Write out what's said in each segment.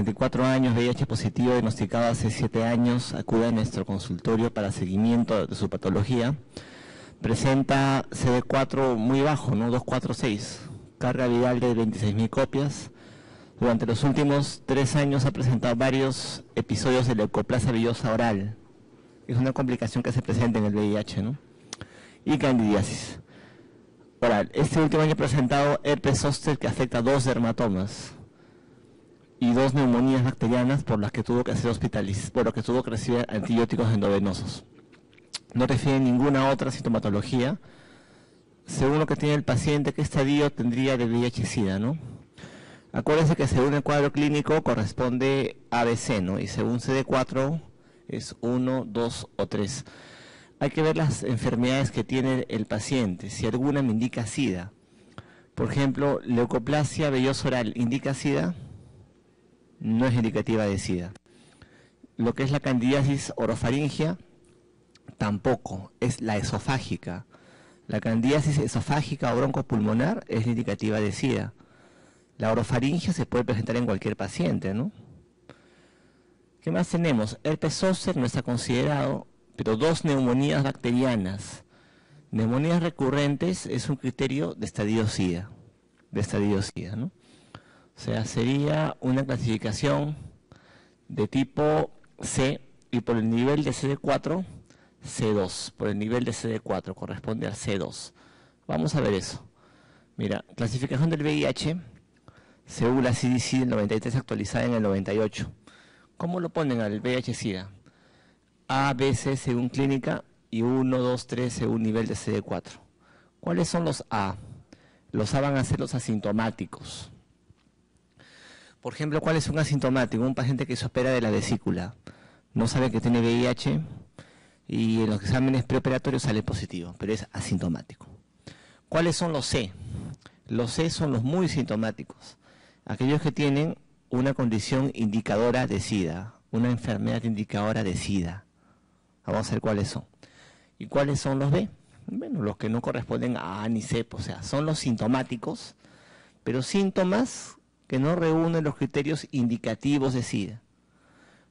44 años, VIH positivo, diagnosticado hace 7 años, acude a nuestro consultorio para seguimiento de su patología. Presenta CD4 muy bajo, ¿no? 246, carga viral de 26.000 copias. Durante los últimos 3 años ha presentado varios episodios de leucoplasia villosa oral. Es una complicación que se presenta en el VIH, ¿no? Y candidiasis oral. Este último año ha presentado herpes zóster que afecta 2 dermatomas y 2 neumonías bacterianas por las que tuvo que ser hospitalizado, por lo que tuvo que recibir antibióticos endovenosos. No refiere ninguna otra sintomatología. Según lo que tiene el paciente, ¿qué estadio tendría de VIH-Sida, no? Acuérdense que según el cuadro clínico corresponde ABC, ¿no? Y según CD4 es 1, 2 o 3. Hay que ver las enfermedades que tiene el paciente, si alguna me indica SIDA. Por ejemplo, leucoplasia vellosa oral indica SIDA, no es indicativa de SIDA. Lo que es la candidiasis orofaringia, tampoco, es la esofágica. La candidiasis esofágica o broncopulmonar es indicativa de SIDA. La orofaringia se puede presentar en cualquier paciente, ¿no? ¿Qué más tenemos? Herpes zóster no está considerado, pero 2 neumonías bacterianas. Neumonías recurrentes es un criterio de estadio SIDA, ¿no? O sea, sería una clasificación de tipo C y por el nivel de CD4, C2. Por el nivel de CD4 corresponde al C2. Vamos a ver eso. Mira, clasificación del VIH, según la CDC del 93 actualizada en el 98. ¿Cómo lo ponen al VIH-Sida? A, B, C según clínica y 1, 2, 3 según nivel de CD4. ¿Cuáles son los A? Los A van a ser los asintomáticos. Por ejemplo, ¿cuál es un asintomático? Un paciente que se opera de la vesícula, no sabe que tiene VIH y en los exámenes preoperatorios sale positivo, pero es asintomático. ¿Cuáles son los C? Los C son los muy sintomáticos, aquellos que tienen una condición indicadora de SIDA, una enfermedad indicadora de SIDA. Vamos a ver cuáles son. ¿Y cuáles son los B? Bueno, los que no corresponden a A ni C, o sea, son los sintomáticos, pero síntomas que no reúnen los criterios indicativos de SIDA.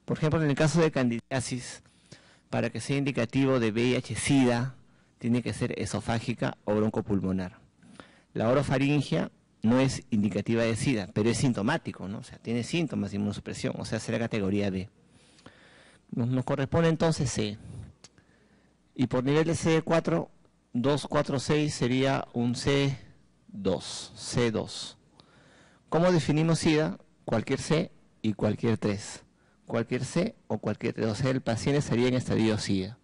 Por ejemplo, en el caso de candidiasis, para que sea indicativo de VIH-Sida, tiene que ser esofágica o broncopulmonar. La orofaringia no es indicativa de SIDA, pero es sintomático, ¿no? O sea, tiene síntomas de inmunosupresión, o sea, será categoría B. Nos corresponde entonces C. Y por nivel de CD4, 2, 4, 6 sería un C2, C2. ¿Cómo definimos SIDA? Cualquier C y cualquier 3. Cualquier C o cualquier 3. O sea, el paciente estaría en estadio SIDA,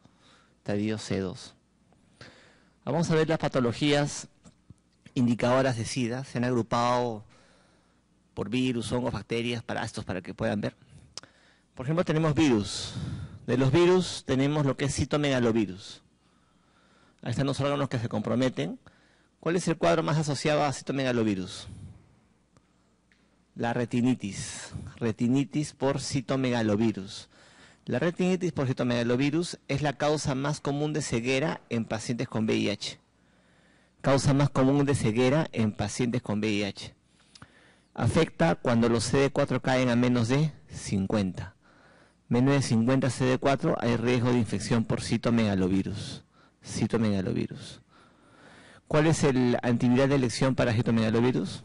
estadio C2. Vamos a ver las patologías indicadoras de SIDA. Se han agrupado por virus, hongos, bacterias, parásitos para que puedan ver. Por ejemplo, tenemos virus. De los virus tenemos lo que es citomegalovirus. Ahí están los órganos que se comprometen. ¿Cuál es el cuadro más asociado a citomegalovirus? La retinitis. Retinitis por citomegalovirus. La retinitis por citomegalovirus es la causa más común de ceguera en pacientes con VIH. Causa más común de ceguera en pacientes con VIH. Afecta cuando los CD4 caen a menos de 50. Menos de 50 CD4 hay riesgo de infección por citomegalovirus. Citomegalovirus. ¿Cuál es el antiviral de elección para citomegalovirus?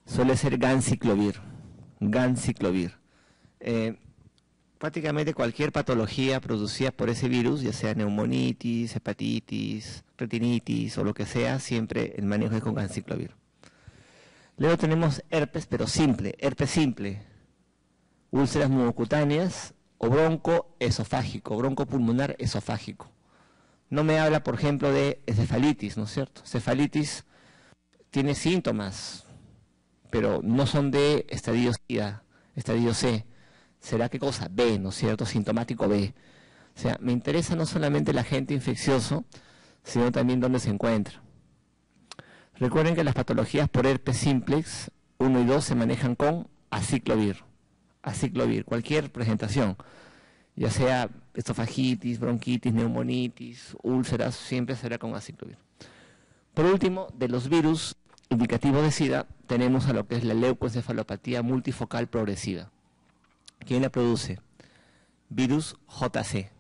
Suele ser ganciclovir. Ganciclovir. Prácticamente cualquier patología producida por ese virus, ya sea neumonitis, hepatitis, retinitis o lo que sea, siempre el manejo es con ganciclovir. Luego tenemos herpes, pero simple, herpes simple, úlceras mucocutáneas o broncoesofágico, broncopulmonar esofágico. No me habla, por ejemplo, de encefalitis, ¿no es cierto? Encefalitis tiene síntomas, pero no son de estadio SIDA, estadio C. ¿Será qué cosa? B, ¿no es cierto? Sintomático B. O sea, me interesa no solamente el agente infeccioso, sino también dónde se encuentra. Recuerden que las patologías por herpes simplex 1 y 2 se manejan con aciclovir. Aciclovir, cualquier presentación, ya sea esofagitis, bronquitis, neumonitis, úlceras, siempre será con aciclovir. Por último, de los virus indicativos de SIDA, tenemos a lo que es la leucoencefalopatía multifocal progresiva. ¿Quién la produce? Virus JC.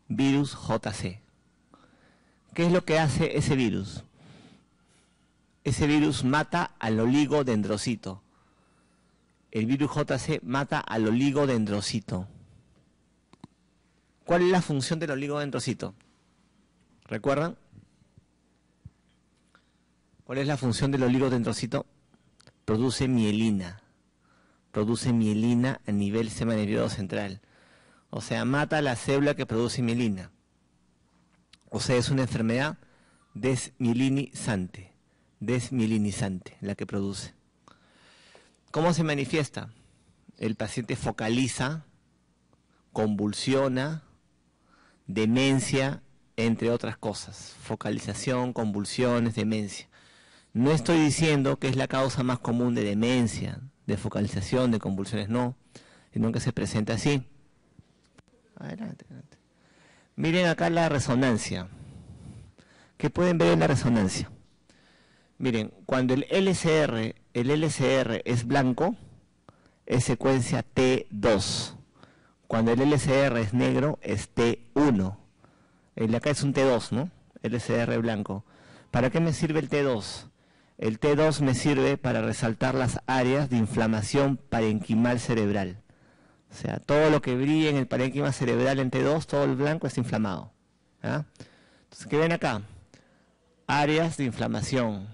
Virus JC. ¿Qué es lo que hace ese virus? Ese virus mata al oligodendrocito. El virus JC mata al oligodendrocito. ¿Cuál es la función del oligodendrocito? ¿Recuerdan? ¿Cuál es la función del oligodendrocito? Produce mielina. Produce mielina a nivel sistema nervioso central. O sea, mata a la célula que produce mielina. O sea, es una enfermedad desmielinizante. Desmielinizante, la que produce. ¿Cómo se manifiesta? El paciente focaliza, convulsiona, demencia, entre otras cosas. Focalización, convulsiones, demencia. No estoy diciendo que es la causa más común de demencia, de focalización, de convulsiones, no, sino que se presenta así. Adelante, adelante. Miren acá la resonancia. ¿Qué pueden ver en la resonancia? Miren, cuando el LCR es blanco, es secuencia T2. Cuando el LCR es negro, es T1. El de acá es un T2, ¿no? LCR blanco. ¿Para qué me sirve el T2? El T2 me sirve para resaltar las áreas de inflamación parenquimal cerebral. O sea, todo lo que brilla en el parénquima cerebral en T2, todo el blanco es inflamado. ¿Ah? Entonces, ¿qué ven acá? Áreas de inflamación,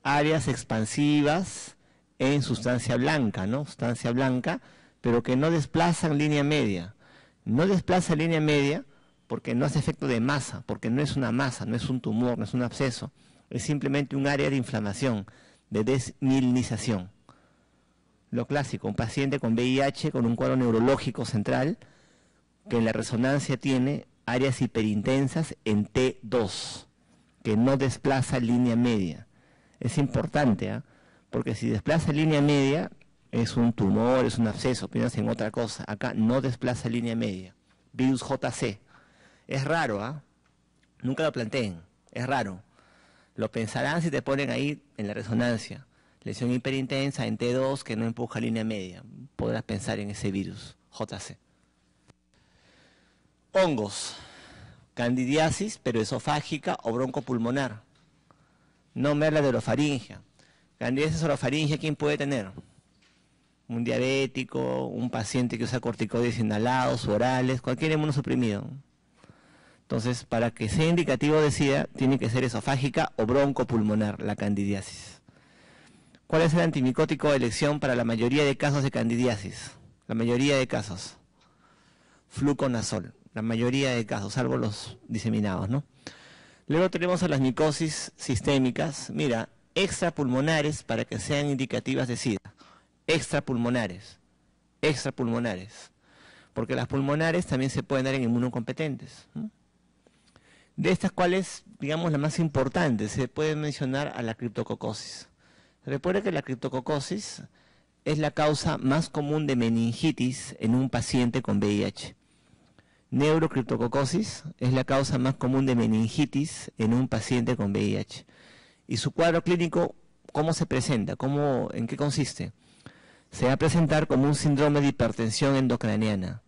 áreas expansivas en sustancia blanca, ¿no? Sustancia blanca, pero que no desplazan línea media. No desplaza línea media porque no hace efecto de masa, porque no es una masa, no es un tumor, no es un absceso. Es simplemente un área de inflamación, de desmielinización. Lo clásico, un paciente con VIH, con un cuadro neurológico central, que en la resonancia tiene áreas hiperintensas en T2, que no desplaza línea media. Es importante, ¿eh? Porque si desplaza línea media, es un tumor, es un absceso, piensen en otra cosa. Acá no desplaza línea media. Virus JC. Es raro, ¿ah? Nunca lo planteen, es raro. Lo pensarán si te ponen ahí en la resonancia. Lesión hiperintensa en T2 que no empuja línea media. Podrás pensar en ese virus, JC. Hongos. Candidiasis, pero esofágica o broncopulmonar. No me habla de orofaringia. Candidiasis orofaringia, ¿quién puede tener? Un diabético, un paciente que usa corticoides inhalados, orales, cualquier inmunosuprimido. Entonces, para que sea indicativo de SIDA, tiene que ser esofágica o broncopulmonar, la candidiasis. ¿Cuál es el antimicótico de elección para la mayoría de casos de candidiasis? La mayoría de casos. Fluconazol. La mayoría de casos, salvo los diseminados, ¿no? Luego tenemos a las micosis sistémicas. Mira, extrapulmonares para que sean indicativas de SIDA. Extrapulmonares. Extrapulmonares. Porque las pulmonares también se pueden dar en inmunocompetentes, ¿no? De estas, ¿cuál es, digamos, la más importante? Se puede mencionar a la criptococosis. Recuerda que la criptococosis es la causa más común de meningitis en un paciente con VIH. Neurocriptococosis es la causa más común de meningitis en un paciente con VIH. Y su cuadro clínico, ¿cómo se presenta? ¿En qué consiste? Se va a presentar como un síndrome de hipertensión endocraniana,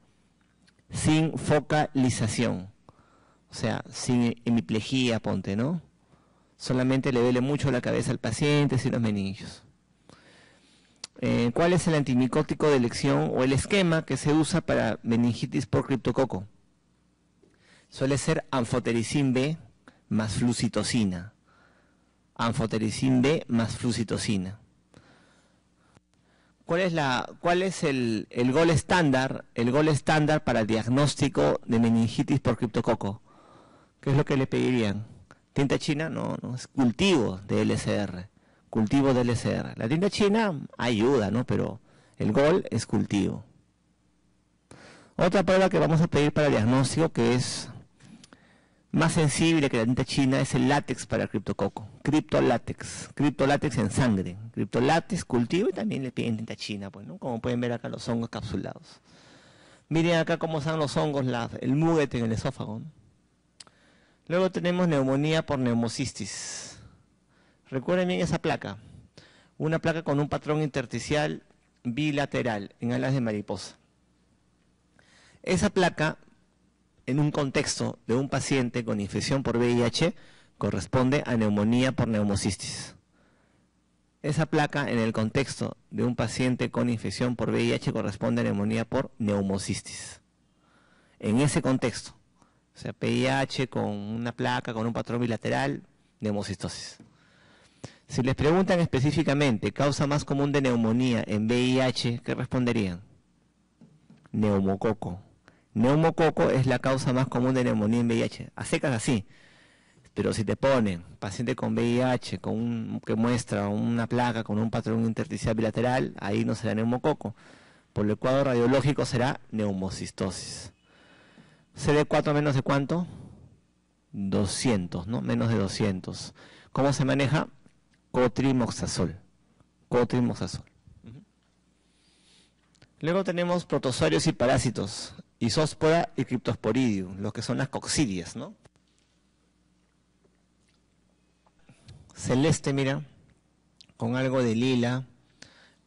sin focalización. O sea, sin hemiplegia, ponte, ¿no? Solamente le duele mucho la cabeza al paciente, sin los meningios. ¿Cuál es el antimicótico de elección o el esquema que se usa para meningitis por criptococo? Suele ser anfotericin B más flucitocina. Anfotericin B más flucitocina. ¿Cuál es el gol estándar? El gol estándar para el diagnóstico de meningitis por criptococo. ¿Qué es lo que le pedirían? ¿Tinta china? No, es cultivo de LCR. Cultivo de LCR. La tinta china ayuda, ¿no? Pero el gol es cultivo. Otra prueba que vamos a pedir para el diagnóstico, que es más sensible que la tinta china, es el látex para el criptococo. Criptolátex en sangre. Criptolátex, cultivo, y también le piden tinta china, pues, ¿no? Como pueden ver acá los hongos capsulados. Miren acá cómo están los hongos, el muguet en el esófago, ¿no? Luego tenemos neumonía por neumocistis. Recuerden bien esa placa. Una placa con un patrón intersticial bilateral en alas de mariposa. Esa placa, en un contexto de un paciente con infección por VIH, corresponde a neumonía por neumocistis. Esa placa, en el contexto de un paciente con infección por VIH, corresponde a neumonía por neumocistis. En ese contexto, o sea, VIH con una placa con un patrón bilateral, neumocistosis. Si les preguntan específicamente causa más común de neumonía en VIH, ¿qué responderían? Neumococo. Neumococo es la causa más común de neumonía en VIH. A secas así. Pero si te ponen paciente con VIH que muestra una placa con un patrón intersticial bilateral, ahí no será neumococo. Por el cuadro radiológico será neumocistosis. CD4 menos de ¿cuánto? 200, ¿no? Menos de 200. ¿Cómo se maneja? Cotrimoxazol. Cotrimoxazol. Luego tenemos protozoarios y parásitos, Isóspora y Cryptosporidium, los que son las coccidias, ¿no? Celeste, mira, con algo de lila.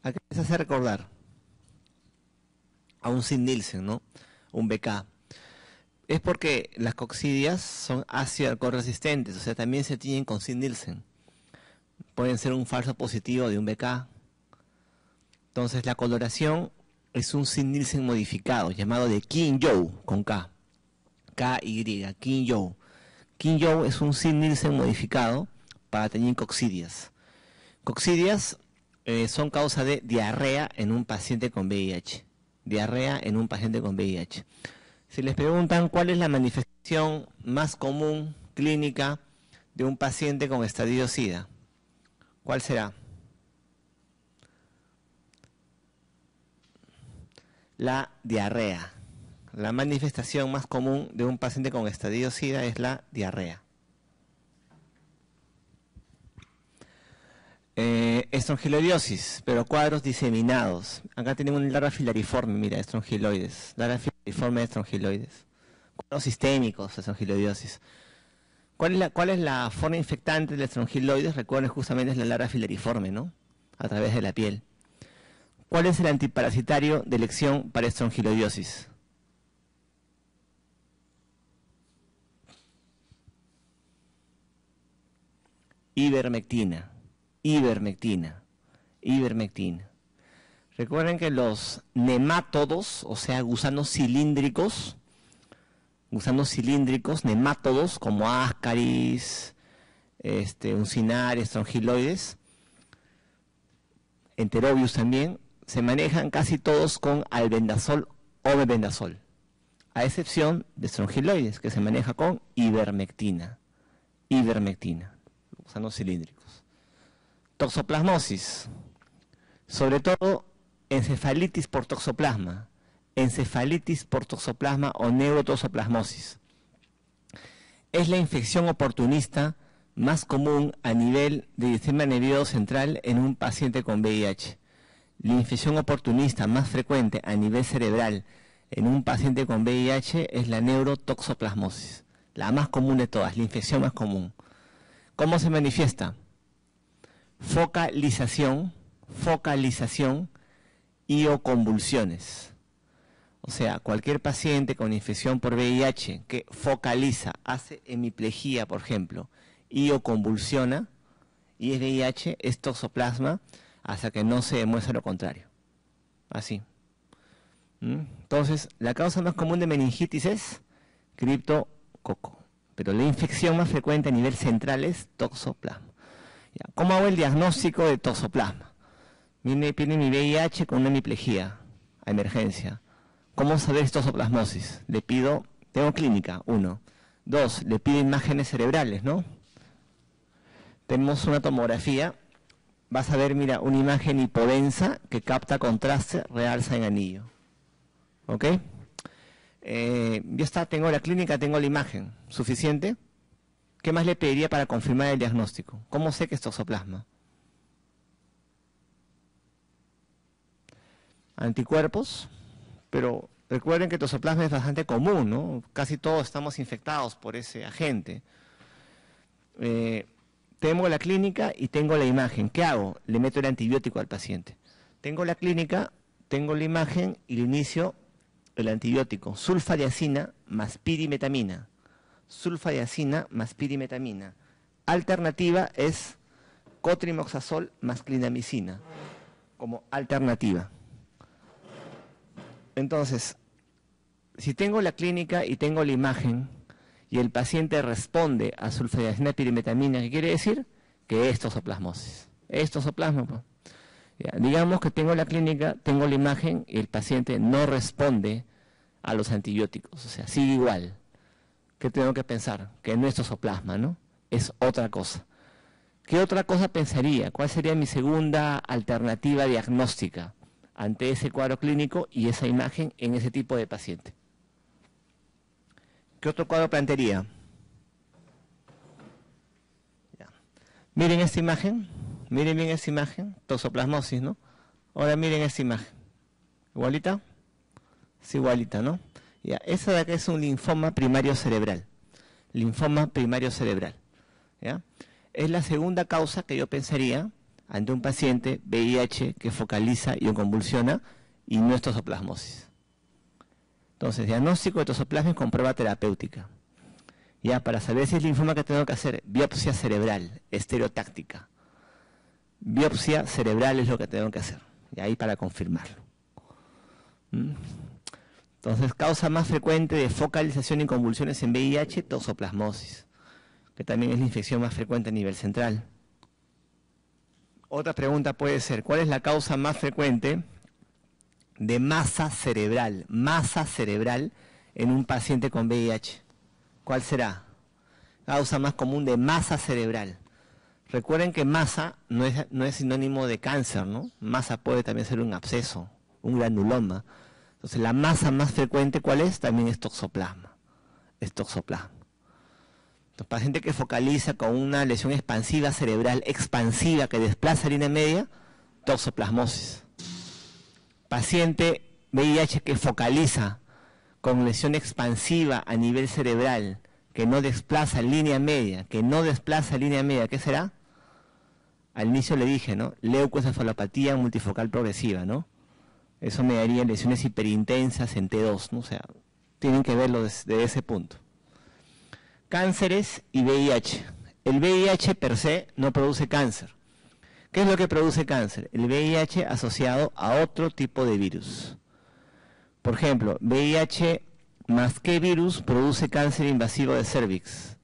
¿A qué les hace recordar? A un Sid-Nielsen, ¿no? Un BK. Es porque las coccidias son ácido alcohol resistentes, o sea, también se tiñen con Sid-Nielsen. Pueden ser un falso positivo de un BK. Entonces la coloración es un Sid-Nielsen modificado, llamado de Kin-Yow, con K. K-Y, Kin-Yow. Kin-Yow es un Sid-Nielsen modificado para teñir coccidias. Coccidias son causa de diarrea en un paciente con VIH. Diarrea en un paciente con VIH. Si les preguntan cuál es la manifestación más común clínica de un paciente con estadio SIDA, ¿cuál será? La diarrea. La manifestación más común de un paciente con estadio SIDA es la diarrea. Estrongiloidosis, pero cuadros diseminados. Acá tenemos un larva filariforme, mira, estrongiloides. Larva filariforme de estrongiloides. Cuadros sistémicos, estrongiloidosis. ¿Cuál es la forma infectante del estrongiloides? Recuerden, justamente es la larva filariforme, ¿no? A través de la piel. ¿Cuál es el antiparasitario de elección para estrongiloidosis? Ivermectina. Ivermectina. Recuerden que los nemátodos, o sea, gusanos cilíndricos, nemátodos como Ascaris, Uncinaria, estrongiloides, Enterobius también, se manejan casi todos con albendazol o mebendazol, a excepción de estrongiloides, que se maneja con ivermectina, gusanos cilíndricos. Toxoplasmosis, sobre todo encefalitis por toxoplasma, o neurotoxoplasmosis. Es la infección oportunista más común a nivel del sistema nervioso central en un paciente con VIH. La infección oportunista más frecuente a nivel cerebral en un paciente con VIH es la neurotoxoplasmosis, la más común de todas, la infección más común. ¿Cómo se manifiesta? Focalización y o convulsiones. O sea, cualquier paciente con infección por VIH que focaliza, hace hemiplegia, por ejemplo, y o convulsiona, y es VIH, es toxoplasma, hasta que no se demuestre lo contrario. Así. Entonces, la causa más común de meningitis es criptococo, pero la infección más frecuente a nivel central es toxoplasma. ¿Cómo hago el diagnóstico de toxoplasma? Viene mi VIH con una hemiplegia a emergencia. ¿Cómo saber toxoplasmosis? Le pido, tengo clínica, 1. 2, le pido imágenes cerebrales, ¿no? Tenemos una tomografía, vas a ver, mira, una imagen hipodensa que capta contraste, realza en anillo. ¿Ok? Ya está, tengo la clínica, tengo la imagen. ¿Suficiente? ¿Qué más le pediría para confirmar el diagnóstico? ¿Cómo sé que es toxoplasma? Anticuerpos, pero recuerden que toxoplasma es bastante común, ¿no? Casi todos estamos infectados por ese agente. tengo la clínica y tengo la imagen. ¿Qué hago? Le meto el antibiótico al paciente. Tengo la clínica, tengo la imagen y le inicio el antibiótico. Sulfadiazina más pirimetamina. Sulfadiazina más pirimetamina. Alternativa es cotrimoxazol más clindamicina, como alternativa. Entonces, si tengo la clínica y tengo la imagen y el paciente responde a sulfadiazina pirimetamina, ¿qué quiere decir? Que es toxoplasmosis. Es toxoplasma, pues. Ya, digamos que tengo la clínica, tengo la imagen y el paciente no responde a los antibióticos, o sea, sigue igual. ¿Qué tengo que pensar? Que no es toxoplasma, ¿no? Es otra cosa. ¿Qué otra cosa pensaría? ¿Cuál sería mi segunda alternativa diagnóstica ante ese cuadro clínico y esa imagen en ese tipo de paciente? ¿Qué otro cuadro plantearía? Ya. Miren esta imagen, miren bien esta imagen, toxoplasmosis, ¿no? Ahora miren esta imagen. ¿Igualita? Es igualita, ¿no? Ya. Esa de acá es un linfoma primario cerebral. Linfoma primario cerebral. ¿Ya? Es la segunda causa que yo pensaría ante un paciente VIH que focaliza y convulsiona y no es toxoplasmosis. Entonces, diagnóstico de toxoplasma con prueba terapéutica. Ya, para saber si es linfoma, que tengo que hacer biopsia cerebral, estereotáctica. Biopsia cerebral es lo que tengo que hacer. Y ahí para confirmarlo. Entonces, causa más frecuente de focalización y convulsiones en VIH, toxoplasmosis, que también es la infección más frecuente a nivel central. Otra pregunta puede ser, ¿cuál es la causa más frecuente de masa cerebral en un paciente con VIH? ¿Cuál será? Causa más común de masa cerebral. Recuerden que masa no es sinónimo de cáncer, ¿no? Masa puede también ser un absceso, un granuloma. Entonces, la masa más frecuente, ¿cuál es? También es toxoplasma. Es toxoplasma. Entonces, paciente que focaliza con una lesión expansiva cerebral, expansiva, que desplaza línea media, toxoplasmosis. Paciente VIH que focaliza con lesión expansiva a nivel cerebral, que no desplaza línea media, ¿qué será? Al inicio le dije, ¿no? Leucoencefalopatía multifocal progresiva, ¿no? Eso me daría lesiones hiperintensas en T2, ¿no? O sea, tienen que verlo desde ese punto. Cánceres y VIH. El VIH per se no produce cáncer. ¿Qué es lo que produce cáncer? El VIH asociado a otro tipo de virus. Por ejemplo, VIH más qué virus produce cáncer invasivo de cervix.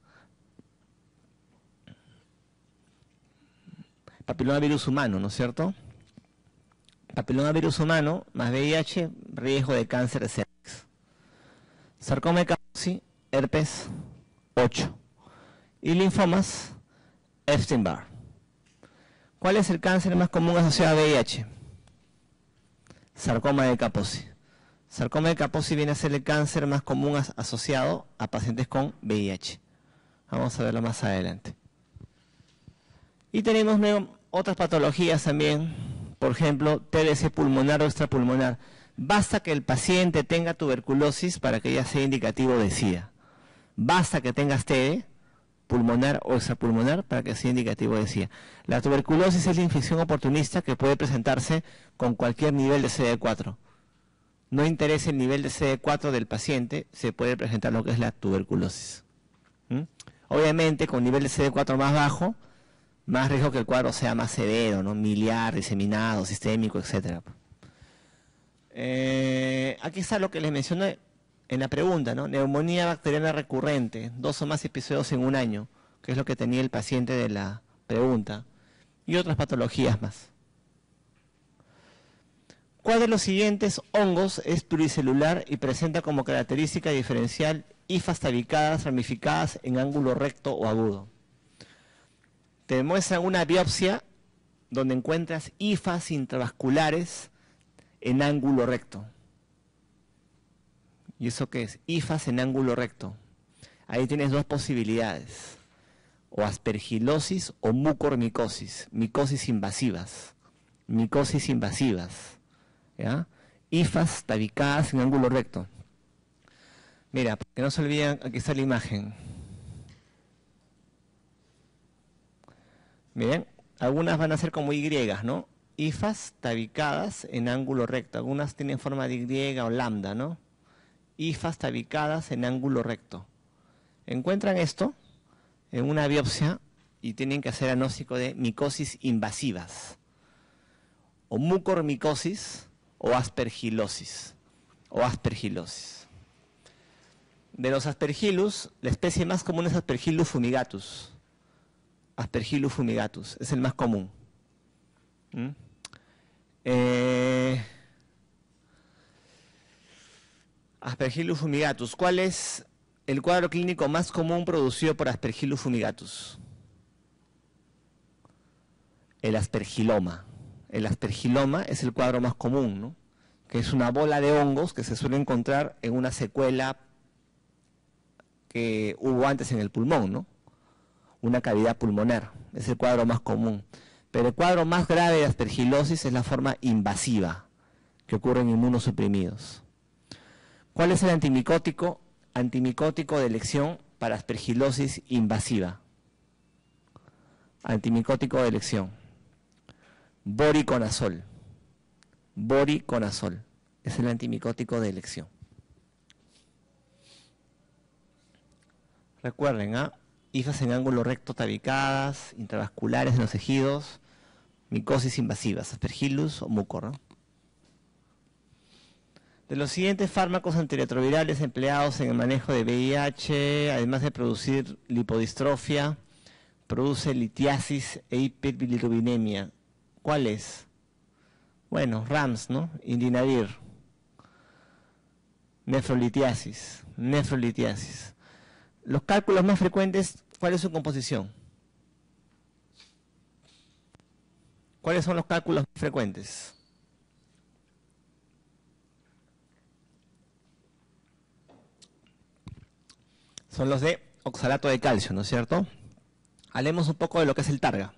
Papilomavirus humano, ¿no es cierto? Papilomavirus humano más VIH, riesgo de cáncer de cervix. Sarcoma de Kaposi, herpes 8. Y linfomas, Epstein-Barr. ¿Cuál es el cáncer más común asociado a VIH? Sarcoma de Kaposi. Sarcoma de Kaposi viene a ser el cáncer más común asociado a pacientes con VIH. Vamos a verlo más adelante. Y tenemos otras patologías también, por ejemplo, TBC pulmonar o extrapulmonar. Basta que el paciente tenga tuberculosis para que ya sea indicativo de SIDA. Basta que tengas TB, pulmonar o extrapulmonar, para que sea indicativo de SIDA. La tuberculosis es la infección oportunista que puede presentarse con cualquier nivel de CD4. No interesa el nivel de CD4 del paciente, se puede presentar lo que es la tuberculosis. Obviamente, con nivel de CD4 más bajo, más riesgo que el cuadro sea más severo, ¿no? Miliar, diseminado, sistémico, etc. Aquí está lo que les mencioné en la pregunta, ¿no? Neumonía bacteriana recurrente, 2 o más episodios en un año, que es lo que tenía el paciente de la pregunta, y otras patologías más. ¿Cuál de los siguientes hongos es pluricelular y presenta como característica diferencial hifas tabicadas, ramificadas en ángulo recto o agudo? Te muestran una biopsia donde encuentras hifas intravasculares en ángulo recto. ¿Y eso qué es? Hifas en ángulo recto. Ahí tienes dos posibilidades. O aspergilosis o mucormicosis. Micosis invasivas. Micosis invasivas. ¿Ya? Hifas tabicadas en ángulo recto. Mira, que no se olviden, aquí está la imagen. Miren, algunas van a ser como Y, ¿no? Hifas tabicadas en ángulo recto. Algunas tienen forma de Y o lambda, ¿no? Hifas tabicadas en ángulo recto. Encuentran esto en una biopsia y tienen que hacer diagnóstico de micosis invasivas, o mucormicosis, o aspergilosis, De los aspergillus, la especie más común es Aspergillus fumigatus. Aspergillus fumigatus, es el más común. Aspergillus fumigatus. ¿Cuál es el cuadro clínico más común producido por Aspergillus fumigatus? El aspergiloma. El aspergiloma es el cuadro más común, ¿no? Que es una bola de hongos que se suele encontrar en una secuela que hubo antes en el pulmón, ¿no? Una cavidad pulmonar. Es el cuadro más común. Pero el cuadro más grave de aspergilosis es la forma invasiva, que ocurre en inmunosuprimidos. ¿Cuál es el antimicótico? Antimicótico de elección para aspergilosis invasiva. Antimicótico de elección. Voriconazol. Voriconazol. Es el antimicótico de elección. Recuerden, hifas en ángulo recto tabicadas, intravasculares en los tejidos, micosis invasivas, aspergillus o mucor, ¿no? De los siguientes fármacos antirretrovirales empleados en el manejo de VIH, además de producir lipodistrofia, produce litiasis e hiperbilirubinemia. ¿Cuál es? Bueno, RAMS, ¿no? Indinavir. Nefrolitiasis. Los cálculos más frecuentes, ¿cuál es su composición? ¿Cuáles son los cálculos más frecuentes? Son los de oxalato de calcio, ¿no es cierto? Hablemos un poco de lo que es el targa.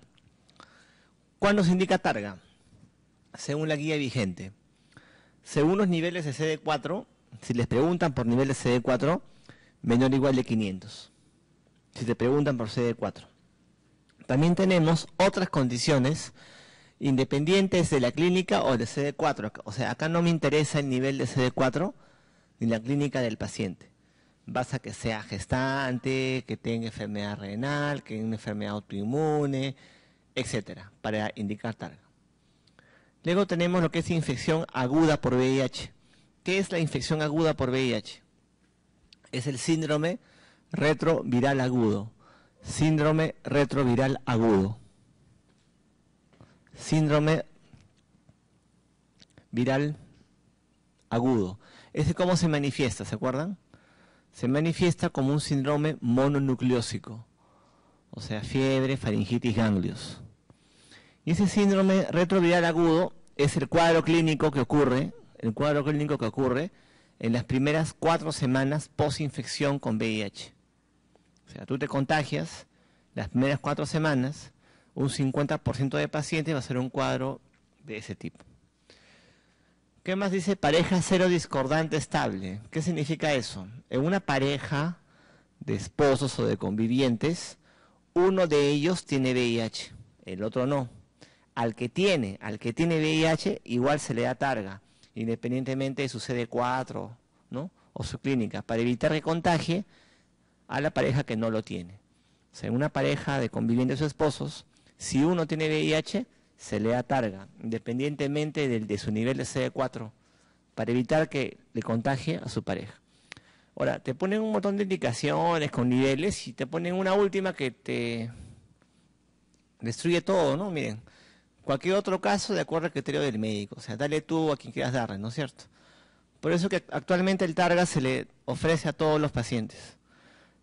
¿Cuándo se indica targa? Según la guía vigente. Según los niveles de CD4, si les preguntan por niveles de CD4, menor o igual de 500. Si te preguntan por CD4. También tenemos otras condiciones independientes de la clínica o de CD4. O sea, acá no me interesa el nivel de CD4 ni la clínica del paciente. Basta que sea gestante, que tenga enfermedad renal, que tenga una enfermedad autoinmune, etcétera, para indicar targa. Luego tenemos lo que es infección aguda por VIH. ¿Qué es la infección aguda por VIH? Es el síndrome retroviral agudo. Síndrome retroviral agudo. Síndrome viral agudo. ¿Ese cómo se manifiesta? ¿Se acuerdan? Se manifiesta como un síndrome mononucleósico. O sea, fiebre, faringitis, ganglios. Y ese síndrome retroviral agudo es el cuadro clínico que ocurre, en las primeras 4 semanas posinfección con VIH. O sea, tú te contagias, las primeras 4 semanas, un 50% de pacientes va a ser un cuadro de ese tipo. ¿Qué más dice? Pareja cero discordante estable. ¿Qué significa eso? En una pareja de esposos o de convivientes, uno de ellos tiene VIH, el otro no. Al que tiene VIH, igual se le da targa, independientemente de su CD4, ¿no? O su clínica, para evitar que contagie a la pareja que no lo tiene. O sea, en una pareja de convivientes o esposos, si uno tiene VIH, se le da targa, independientemente de su nivel de CD4, para evitar que le contagie a su pareja. Ahora, te ponen un montón de indicaciones con niveles y te ponen una última que te destruye todo, ¿no? Miren, cualquier otro caso de acuerdo al criterio del médico, o sea, dale tú a quien quieras darle, ¿no es cierto? Por eso que actualmente el targa se le ofrece a todos los pacientes.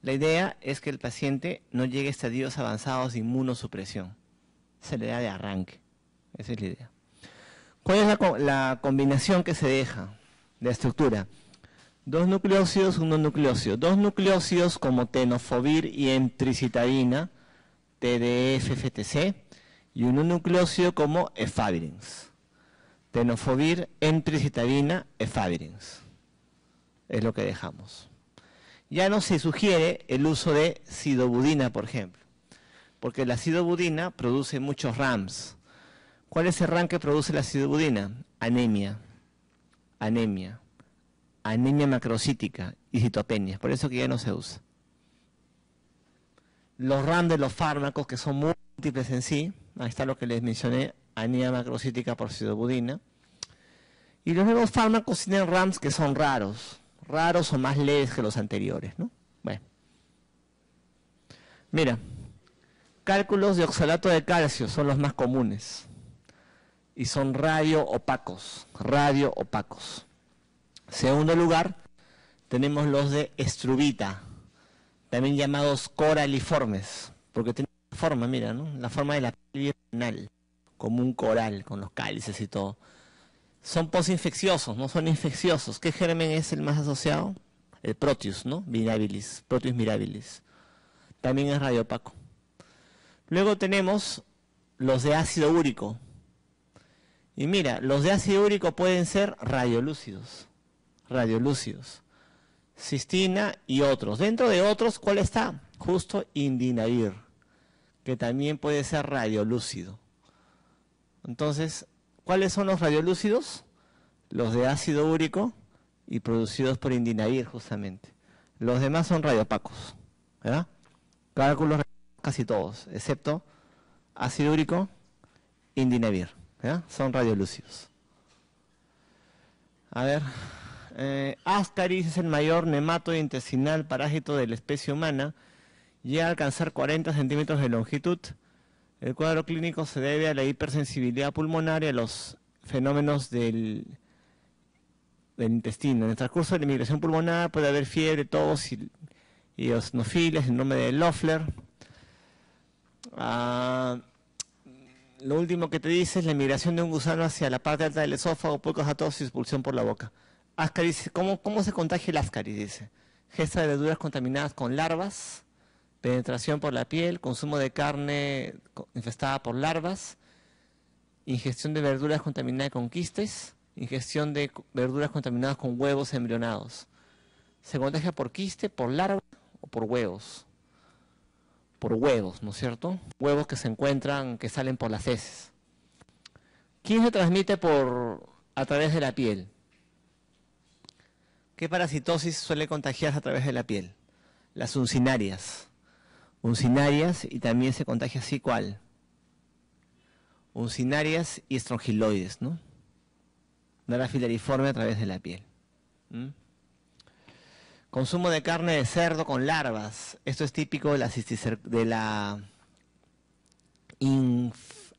La idea es que el paciente no llegue a estadios avanzados de inmunosupresión. Se le da de arranque. Esa es la idea. ¿Cuál es la combinación que se deja de la estructura? 2 nucleócidos, 1 nucleócido. 2 nucleócidos como tenofovir y emtricitabina, TDF-FTC, y 1 nucleócido como efavirenz. Tenofovir, emtricitabina, efavirenz. Es lo que dejamos. Ya no se sugiere el uso de sidobudina, por ejemplo. Porque el ácido budina produce muchos RAMs. ¿Cuál es el RAM que produce el ácido budina? Anemia, anemia, anemia macrocítica y citopenia. Por eso que ya no se usa. Los RAM de los fármacos, que son múltiples en sí, ahí está lo que les mencioné, anemia macrocítica por ácido budina. Y los nuevos fármacos tienen RAMs que son raros o más leves que los anteriores, ¿no? Bueno. Mira, cálculos de oxalato de calcio son los más comunes y son radioopacos. Segundo lugar, tenemos los de estrubita, también llamados coraliformes, porque tienen la forma, mira, ¿no? La forma de la piel renal, como un coral, con los cálices y todo. Son posinfecciosos, no son infecciosos. ¿Qué germen es el más asociado? El Proteus, ¿no? Mirabilis, Proteus mirabilis. También es radiopaco. Luego tenemos los de ácido úrico. Y mira, los de ácido úrico pueden ser radiolúcidos. Cistina y otros. Dentro de otros, ¿cuál está? Justo indinavir, que también puede ser radiolúcido. Entonces, ¿cuáles son los radiolúcidos? Los de ácido úrico y producidos por indinavir, justamente. Los demás son radiopacos, ¿verdad? Cálculos casi todos, excepto ácido úrico, indinavir, ¿verdad? Son radiolúcidos. A ver, Ascaris es el mayor nematodo intestinal parásito de la especie humana. Llega a alcanzar 40 centímetros de longitud. El cuadro clínico se debe a la hipersensibilidad pulmonar y a los fenómenos del intestino. En el transcurso de la migración pulmonar puede haber fiebre, tos y eosinofilia, síndrome de Loeffler. Lo último que te dice es la migración de un gusano hacia la parte alta del esófago, puede causar tos y expulsión por la boca. Ascaris, ¿cómo se contagia el Ascaris? Dice, gesta de verduras contaminadas con larvas, penetración por la piel, consumo de carne infestada por larvas, ingestión de verduras contaminadas con quistes, ingestión de verduras contaminadas con huevos embrionados. Se contagia por quiste, por larva o por huevos. Por huevos, ¿no es cierto? Huevos que se encuentran, que salen por las heces. ¿Quién se transmite a través de la piel? ¿Qué parasitosis suele contagiarse a través de la piel? Las uncinarias. Uncinarias, y también se contagia así, ¿cuál? Uncinarias y estrongiloides, ¿no? Una filariforme a través de la piel. Consumo de carne de cerdo con larvas. Esto es típico de la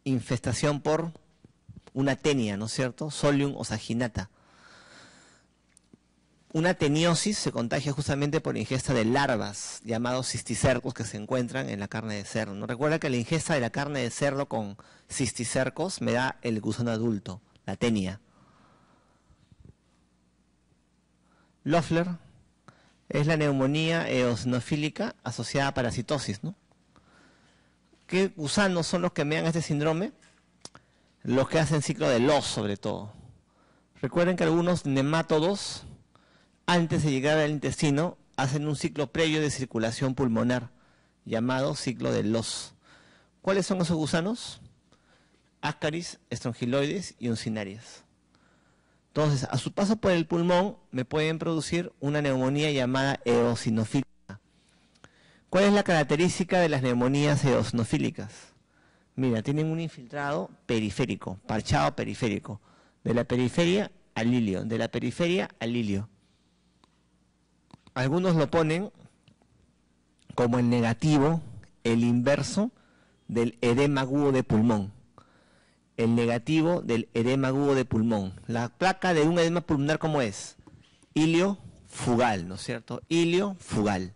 infestación por una tenia, ¿no es cierto? Solium osaginata. Una teniosis se contagia justamente por ingesta de larvas, llamados cisticercos, que se encuentran en la carne de cerdo. ¿No? Recuerda que la ingesta de la carne de cerdo con cisticercos me da el gusano adulto, la tenia. Loeffler es la neumonía eosinofílica asociada a parasitosis, ¿no? ¿Qué gusanos son los que me dan este síndrome? Los que hacen ciclo de Loss, sobre todo. Recuerden que algunos nemátodos, antes de llegar al intestino, hacen un ciclo previo de circulación pulmonar, llamado ciclo de Loss. ¿Cuáles son esos gusanos? Ascaris, estrongiloides y uncinarias. Entonces, a su paso por el pulmón, me pueden producir una neumonía llamada eosinofílica. ¿Cuál es la característica de las neumonías eosinofílicas? Mira, tienen un infiltrado periférico, parchado periférico, de la periferia al ilio, de la periferia al ilio. Algunos lo ponen como el negativo, el inverso del edema agudo de pulmón. El negativo del edema agudo de pulmón. La placa de un edema pulmonar, ¿cómo es? Ilio fugal, ¿no es cierto? Ilio fugal.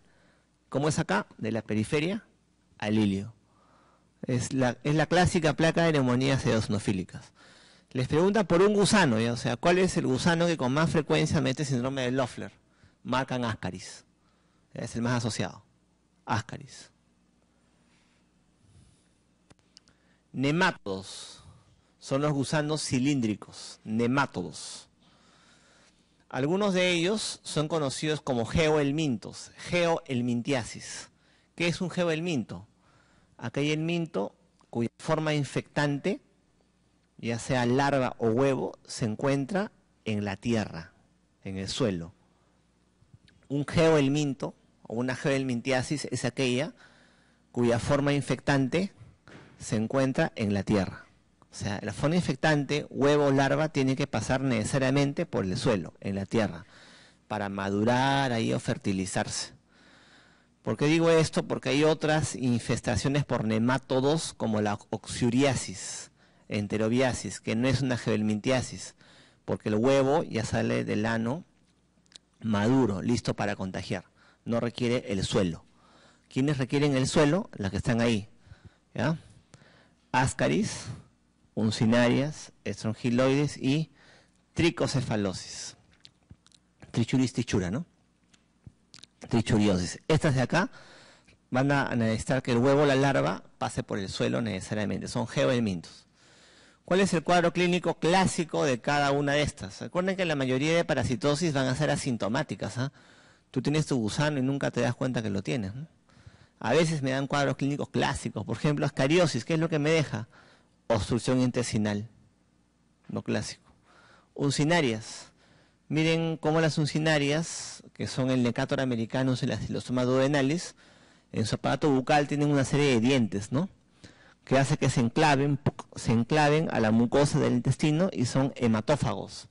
¿Cómo es acá? De la periferia al ilio. Es la clásica placa de neumonías eosinofílicas. Les preguntan por un gusano, ¿ya? O sea, ¿cuál es el gusano que con más frecuencia mete síndrome de Loeffler? Marcan Ascaris. Es el más asociado. Ascaris. Nemátodos. Son los gusanos cilíndricos, nemátodos. Algunos de ellos son conocidos como geohelmintos, geohelmintiasis. ¿Qué es un geohelminto? Acá hay el minto cuya forma infectante, ya sea larva o huevo, se encuentra en la tierra, en el suelo. Un geohelminto o una geohelmintiasis es aquella cuya forma infectante se encuentra en la tierra. O sea, la forma infectante, huevo o larva, tiene que pasar necesariamente por el suelo, en la tierra, para madurar ahí o fertilizarse. ¿Por qué digo esto? Porque hay otras infestaciones por nemátodos como la oxyuriasis, enterobiasis, que no es una geohelmintiasis, porque el huevo ya sale del ano maduro, listo para contagiar. No requiere el suelo. ¿Quiénes requieren el suelo? Las que están ahí, ¿ya? Ascaris, uncinarias, estrongiloides y tricocefalosis. Trichuris trichura, ¿no? Trichuriosis. Estas de acá van a necesitar que el huevo o la larva pase por el suelo necesariamente. Son geohelmintos. ¿Cuál es el cuadro clínico clásico de cada una de estas? Recuerden que la mayoría de parasitosis van a ser asintomáticas. ¿Ah? Tú tienes tu gusano y nunca te das cuenta que lo tienes, ¿no? A veces me dan cuadros clínicos clásicos. Por ejemplo, ascariosis. ¿Qué es lo que me deja? Obstrucción intestinal. No clásico. Uncinarias. Miren cómo las uncinarias, que son el Necator americanus y las Xylostoma duodenalis, en su aparato bucal tienen una serie de dientes, ¿no? Que hace que se enclaven a la mucosa del intestino y son hematófagos.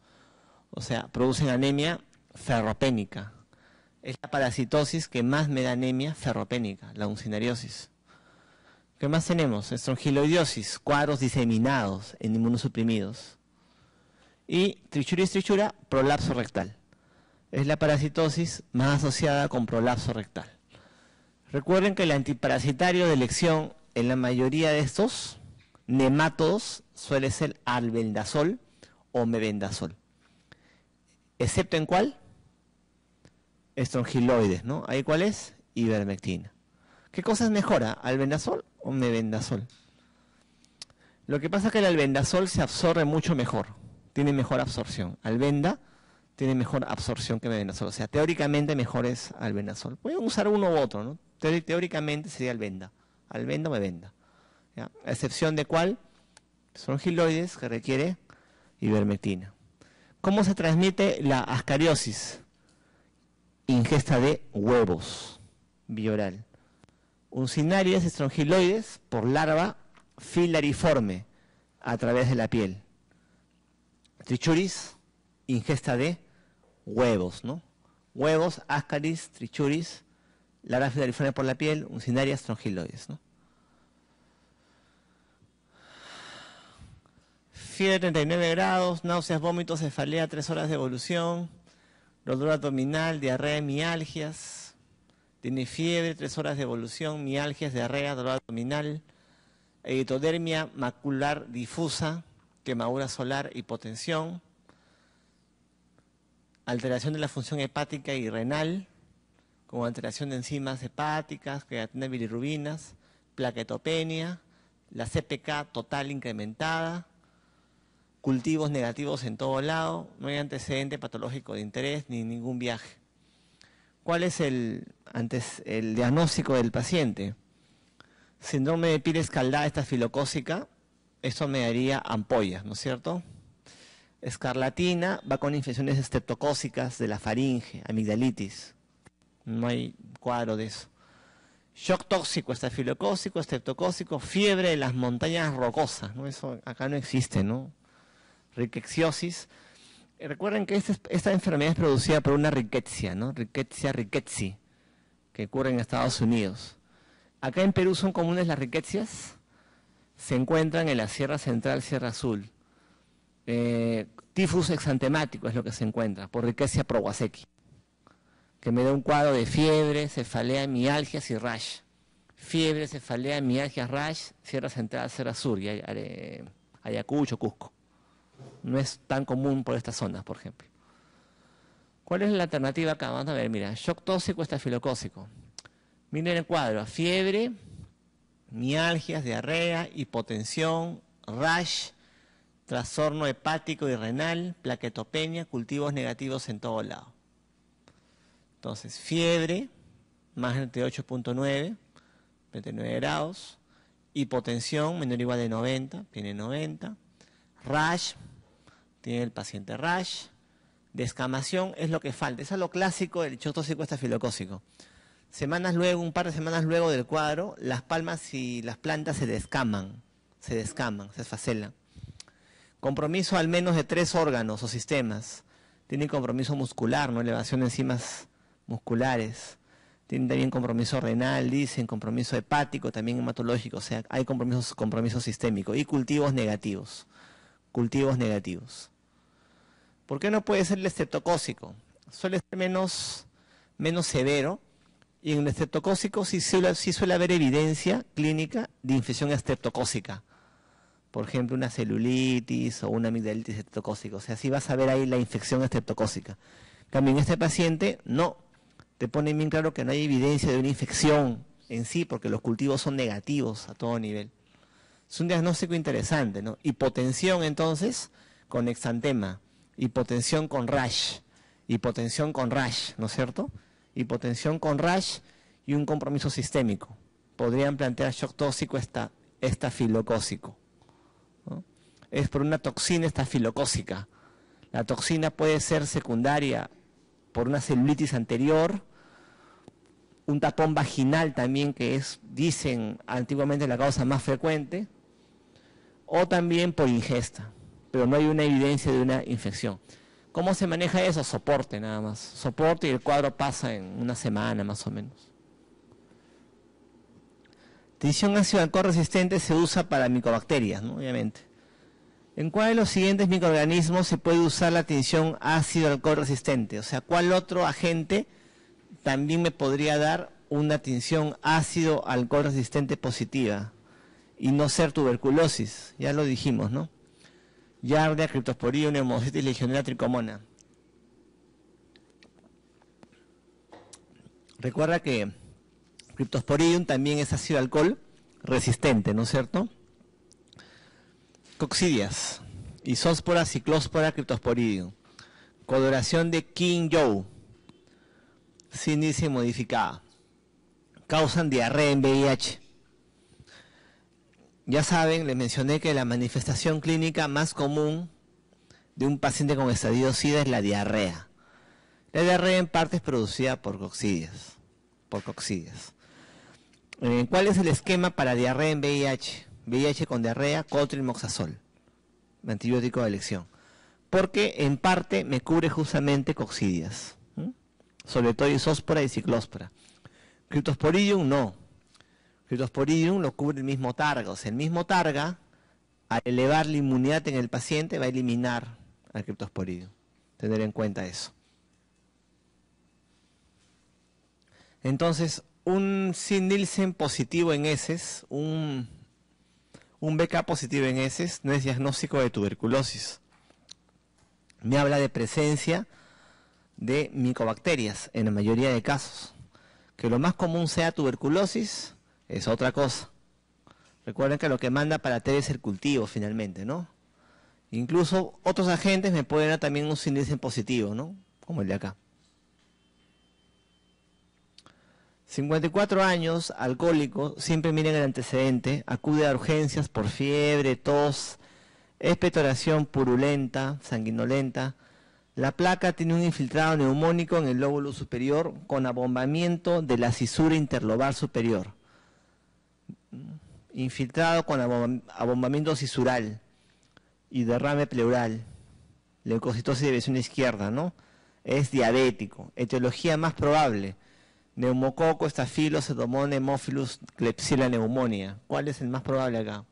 O sea, producen anemia ferropénica. Es la parasitosis que más me da anemia ferropénica, la uncinariosis. ¿Qué más tenemos? Estrongiloidiosis, cuadros diseminados en inmunosuprimidos. Y trichuris trichura, prolapso rectal. Es la parasitosis más asociada con prolapso rectal. Recuerden que el antiparasitario de elección en la mayoría de estos nemátodos suele ser albendazol o mebendazol. ¿Excepto en cuál? Estrongiloides, ¿no? ¿Ahí cuál es? Ivermectina. ¿Qué cosas mejora? ¿Albendazol o mebendazol? Lo que pasa es que el albendazol se absorbe mucho mejor. Tiene mejor absorción. Albenda tiene mejor absorción que mebendazol. O sea, teóricamente mejor es albendazol. Pueden usar uno u otro, ¿no? Teóricamente sería albenda. Albenda o mebenda. ¿Ya? A excepción de cuál, estrongiloides, que requiere ivermectina. ¿Cómo se transmite la ascariosis? Ingesta de huevos, vía oral. Uncinarias, estrongiloides, por larva filariforme, a través de la piel. Trichuris, ingesta de huevos, ¿no? Huevos, ascaris, trichuris, larva filariforme por la piel, uncinarias, estrongiloides, ¿no? Fiebre 39 grados, náuseas, vómitos, cefalea, 3 horas de evolución, dolor abdominal, diarrea, mialgias. Tiene fiebre, 3 horas de evolución, mialgias, diarrea, dolor abdominal, eritodermia macular difusa, quemadura solar, hipotensión, alteración de la función hepática y renal, como alteración de enzimas hepáticas, creatina, bilirrubinas, plaquetopenia, la CPK total incrementada, cultivos negativos en todo lado, no hay antecedente patológico de interés ni ningún viaje. ¿Cuál es el diagnóstico del paciente? Síndrome de piel escaldada estafilocócica, esto me daría ampollas, ¿no es cierto? Escarlatina va con infecciones estreptocócicas de la faringe, amigdalitis. No hay cuadro de eso. Shock tóxico, estafilocócico, estreptocócico, fiebre de las montañas rocosas, ¿no? Eso acá no existe, ¿no? Rickettsiosis. Recuerden que esta enfermedad es producida por una rickettsia, ¿no? Rickettsia rickettsii, que ocurre en Estados Unidos. Acá en Perú son comunes las rickettsias. Se encuentran en la Sierra Central, Sierra Azul. Tifus exantemático es lo que se encuentra, por Rickettsia prowazekii, que me da un cuadro de fiebre, cefalea, mialgias y rash. Fiebre, cefalea, mialgias, rash, Sierra Central, Sierra Sur, y Ayacucho, Cusco. No es tan común por estas zonas, por ejemplo. ¿Cuál es la alternativa acá? Vamos a ver, mira, shock tóxico, estafilocócico. Miren el cuadro, fiebre, mialgias, diarrea, hipotensión, rash, trastorno hepático y renal, plaquetopenia, cultivos negativos en todo lado. Entonces, fiebre, más de 8.9, 29 grados, Hipotensión menor o igual de 90, tiene 90. Rash, tiene el paciente rash. Descamación es lo que falta. Eso es lo clásico del shock tóxico estafilocócico. Un par de semanas luego del cuadro, las palmas y las plantas se descaman, se esfacelan. Compromiso al menos de 3 órganos o sistemas. Tiene compromiso muscular, ¿no? Elevación de enzimas musculares. Tiene también compromiso renal, dicen, compromiso hepático, también hematológico. O sea, hay compromiso sistémico. Y cultivos negativos. Cultivos negativos. ¿Por qué no puede ser el estreptocócico? Suele ser menos severo. Y en el estreptocócico sí suele haber evidencia clínica de infección estreptocócica. Por ejemplo, una celulitis o una amigdalitis estreptocócica. O sea, sí vas a ver ahí la infección estreptocócica. En cambio, en este paciente, no. Te pone bien claro que no hay evidencia de una infección en sí, porque los cultivos son negativos a todo nivel. Es un diagnóstico interesante, ¿no? Hipotensión, entonces, con exantema. Hipotensión con rash. Hipotensión con rash, ¿no es cierto? Hipotensión con rash y un compromiso sistémico. Podrían plantear shock tóxico estafilocócico, ¿no? Es por una toxina estafilocócica. La toxina puede ser secundaria por una celulitis anterior, un tapón vaginal también, que es, dicen antiguamente, la causa más frecuente, o también por ingesta, pero no hay una evidencia de una infección. ¿Cómo se maneja eso? Soporte nada más. Soporte y el cuadro pasa en una semana más o menos. Tinción ácido alcohol resistente se usa para micobacterias, ¿no? Obviamente. ¿En cuál de los siguientes microorganismos se puede usar la tinción ácido alcohol resistente? O sea, ¿cuál otro agente también me podría dar una tinción ácido alcohol resistente positiva y no ser tuberculosis? Ya lo dijimos, ¿no? Giardia, Cryptosporidium, Pneumocystis, Legionella, Trichomona. Recuerda que Cryptosporidium también es ácido alcohol resistente, ¿no es cierto? Coccidias, Isóspora, Ciclóspora, Cryptosporidium. Coloración de King-Joe, síndice modificada. Causan diarrea en VIH. Ya saben, les mencioné que la manifestación clínica más común de un paciente con estadio SIDA es la diarrea. La diarrea en parte es producida por coccidias. ¿Cuál es el esquema para diarrea en VIH? VIH con diarrea, Cotrimoxazol, antibiótico de elección. Porque en parte me cubre justamente coccidias, sobre todo Isóspora y Ciclóspora. Cryptosporidium no. Cryptosporidium lo cubre el mismo targa. O sea, el mismo targa, al elevar la inmunidad en el paciente, va a eliminar al Cryptosporidium. Tener en cuenta eso. Entonces, un Sid-Nielsen positivo en heces, un BK positivo en heces, no es diagnóstico de tuberculosis. Me habla de presencia de micobacterias en la mayoría de casos. Que lo más común sea tuberculosis es otra cosa. Recuerden que lo que manda para TB es el cultivo finalmente, ¿no? Incluso otros agentes me pueden dar también un Sid-Nielsen positivo, ¿no? Como el de acá. 54 años, alcohólico, siempre miren el antecedente, acude a urgencias por fiebre, tos, expectoración purulenta, sanguinolenta. La placa tiene un infiltrado neumónico en el lóbulo superior con abombamiento de la cisura interlobar superior. Infiltrado con abombamiento cisural y derrame pleural. Leucocitosis de visión izquierda, ¿no? Es diabético. Etiología más probable: neumococo, estafilo, pseudomonas, hemophilus, Klebsiella pneumonia. ¿Cuál es el más probable acá?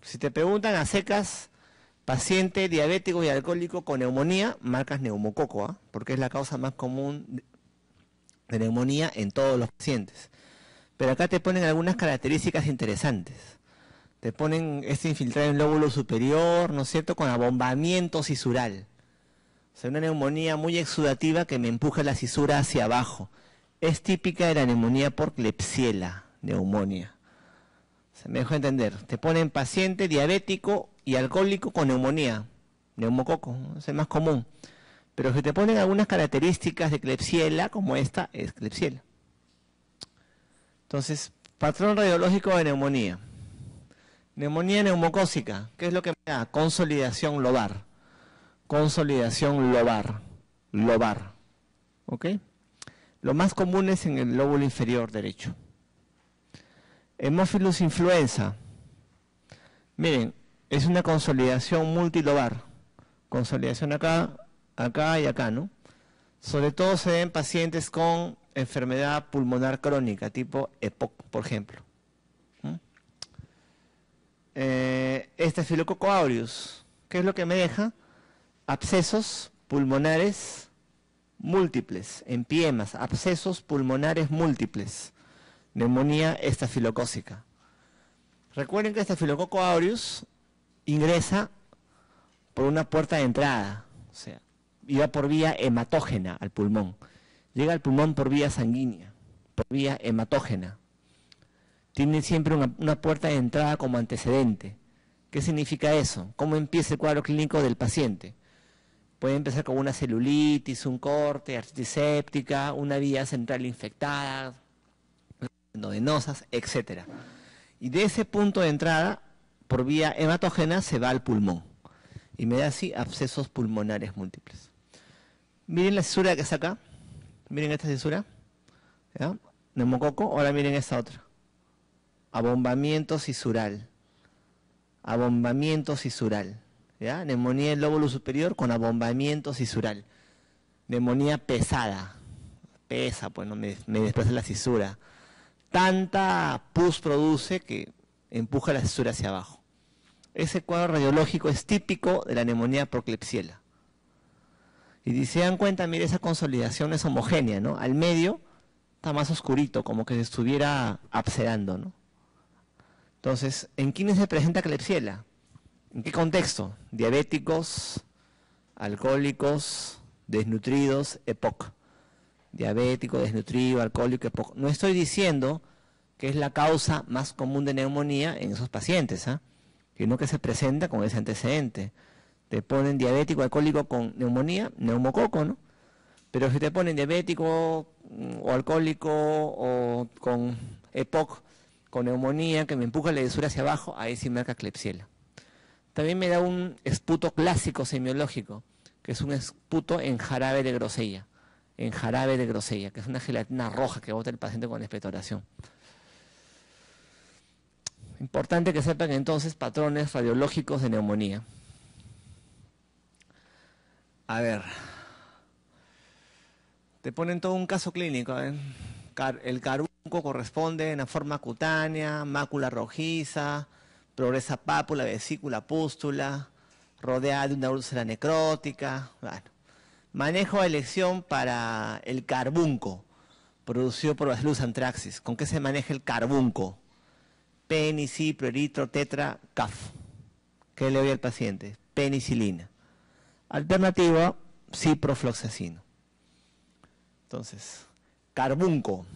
Si te preguntan a secas, paciente diabético y alcohólico con neumonía, marcas neumococo, ¿eh? Porque es la causa más común de neumonía en todos los pacientes. Pero acá te ponen algunas características interesantes. Te ponen este infiltrado en el lóbulo superior, ¿no es cierto?, con abombamiento cisural. O sea, una neumonía muy exudativa que me empuja la cisura hacia abajo. Es típica de la neumonía por Klebsiella neumonía. Se me dejó entender. Te ponen paciente diabético y alcohólico con neumonía, neumococo, ¿no? Es el más común. Pero si te ponen algunas características de Klebsiella, como esta, es Klebsiella. Entonces, Patrón radiológico de neumonía. Neumonía neumocócica. ¿Qué es lo que me da? Consolidación lobar. Consolidación lobar. Lobar. ¿Ok? Lo más común es en el lóbulo inferior derecho. Hemófilus influenza. Miren, es una consolidación multilobar. Consolidación acá, acá y acá, ¿no? Sobre todo se ve en pacientes con enfermedad pulmonar crónica, tipo EPOC, por ejemplo. Estafilococo aureus, ¿qué es lo que me deja? Abscesos pulmonares múltiples, empiemas, abscesos pulmonares múltiples, neumonía estafilocócica. Recuerden que Estafilococo aureus ingresa por una puerta de entrada, o sea, iba por vía hematógena al pulmón. Llega al pulmón por vía sanguínea, por vía hematógena. Tiene siempre una puerta de entrada como antecedente. ¿Qué significa eso? ¿Cómo empieza el cuadro clínico del paciente? Puede empezar con una celulitis, un corte, artritis séptica, una vía central infectada, nodenosas, etc. Y de ese punto de entrada, por vía hematógena, se va al pulmón. Y me da así abscesos pulmonares múltiples. Miren la cisura que está acá. Miren esta cisura. ¿Ya? Neumococo. Ahora miren esta otra. Abombamiento cisural. Abombamiento cisural. ¿Ya? Neumonía del lóbulo superior con abombamiento cisural. Neumonía pesada. Pesa, pues no me desplaza la cisura. Tanta pus produce que empuja la cisura hacia abajo. Ese cuadro radiológico es típico de la neumonía por Klebsiella. Y si se dan cuenta, mire, esa consolidación es homogénea, ¿no? Al medio está más oscurito, como que se estuviera abscerando, ¿no? Entonces, ¿en quiénes se presenta Klebsiella? ¿En qué contexto? Diabéticos, alcohólicos, desnutridos, EPOC. Diabético, desnutrido, alcohólico, EPOC. No estoy diciendo que es la causa más común de neumonía en esos pacientes, ¿ah? Sino que se presenta con ese antecedente. Te ponen diabético, alcohólico con neumonía, neumococo, ¿no? Pero si te ponen diabético o alcohólico o con EPOC, con neumonía, que me empuja la cisura hacia abajo, ahí sí marca Klebsiella. También me da un esputo clásico semiológico, que es un esputo en jarabe de grosella. En jarabe de grosella, que es una gelatina roja que bota el paciente con expectoración. Importante que sepan entonces patrones radiológicos de neumonía. A ver, te ponen todo un caso clínico. El carbunco corresponde en la forma cutánea, mácula rojiza, progresa pápula, vesícula, pústula, rodeada de una úlcera necrótica. Bueno, manejo de elección para el carbunco, producido por Bacillus anthracis. ¿Con qué se maneja el carbunco? Peni, cipro, eritro, tetra, CAF. ¿Qué le doy al paciente? Penicilina. Alternativa, ciprofloxacino. Entonces, carbunco.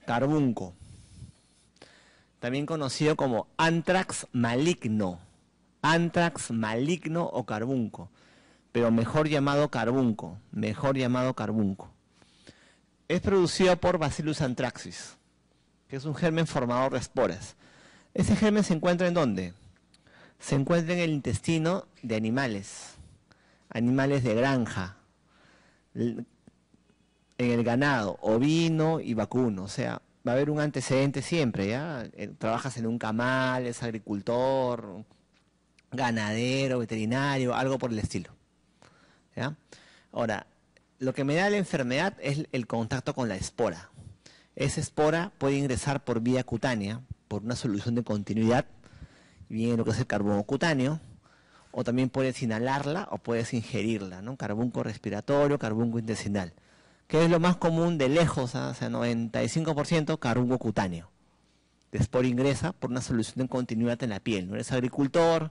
Carbunco. También conocido como anthrax maligno. Anthrax maligno o carbunco. Pero mejor llamado carbunco. Mejor llamado carbunco. Es producido por Bacillus anthracis, que es un germen formador de esporas. ¿Ese germen se encuentra en dónde? Se encuentra en el intestino de animales de granja, en el ganado, ovino y vacuno. O sea, va a haber un antecedente siempre, ¿ya? Trabajas en un camal, es agricultor, ganadero, veterinario, algo por el estilo, ¿ya? Ahora, lo que me da la enfermedad es el contacto con la espora. Esa espora puede ingresar por vía cutánea, por una solución de continuidad, bien lo que es el carbono cutáneo, o también puedes inhalarla o puedes ingerirla, ¿no? Carbunco respiratorio, carbunco intestinal. ¿Qué es lo más común de lejos? O sea, 95% carbunco cutáneo. La espora ingresa por una solución de continuidad en la piel, ¿no? Eres agricultor,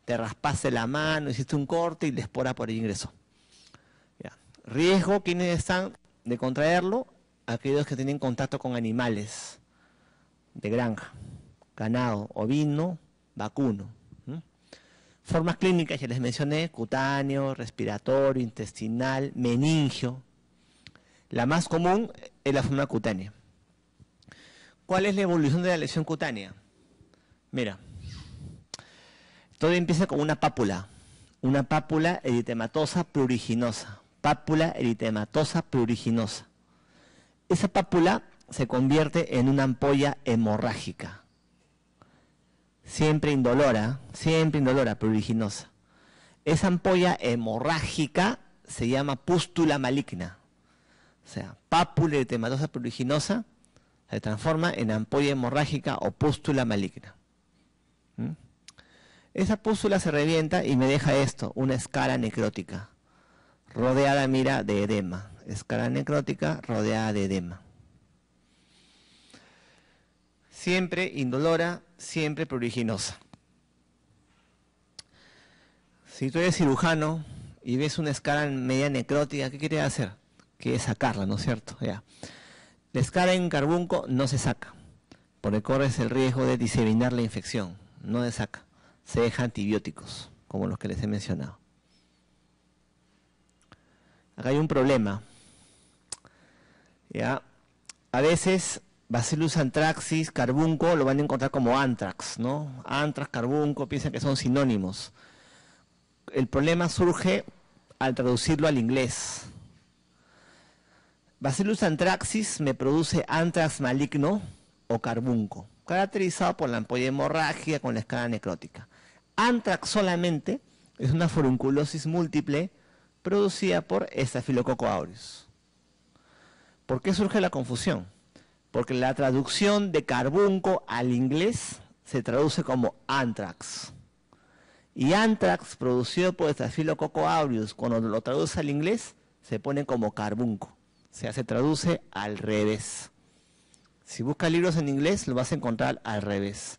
te raspaste la mano, hiciste un corte y la espora por ahí ingresó. Ya. Riesgo, ¿quiénes están de contraerlo? Aquellos que tienen contacto con animales de granja, ganado, ovino, vacuno. Formas clínicas, ya les mencioné, cutáneo, respiratorio, intestinal, meningio. La más común es la forma cutánea. ¿Cuál es la evolución de la lesión cutánea? Mira, todo empieza con una pápula eritematosa pruriginosa. Pápula eritematosa pruriginosa. Esa pápula se convierte en una ampolla hemorrágica. Siempre indolora, pruriginosa. Esa ampolla hemorrágica se llama pústula maligna. O sea, pápula eritematosa pruriginosa se transforma en ampolla hemorrágica o pústula maligna. ¿Mm? Esa pústula se revienta y me deja esto, una escara necrótica, rodeada, mira, de edema. Escara necrótica rodeada de edema. Siempre indolora, siempre pruriginosa. Si tú eres cirujano y ves una escara media necrótica, ¿qué quieres hacer? Quieres sacarla, ¿no es cierto? Ya. La escara en carbunco no se saca, porque corres el riesgo de diseminar la infección. No se saca, se deja antibióticos, como los que les he mencionado. Acá hay un problema. ¿Ya? A veces Bacillus anthracis, carbunco, lo van a encontrar como anthrax, ¿no? Anthrax, carbunco, piensan que son sinónimos. El problema surge al traducirlo al inglés. Bacillus anthracis me produce anthrax maligno o carbunco, caracterizado por la ampolla hemorrágica con la escara necrótica. Anthrax solamente es una furunculosis múltiple producida por Staphylococcus aureus. ¿Por qué surge la confusión? Porque la traducción de carbunco al inglés se traduce como anthrax. Y anthrax producido por Staphylococcus aureus, cuando lo traduce al inglés, se pone como carbunco. O sea, se traduce al revés. Si buscas libros en inglés, lo vas a encontrar al revés.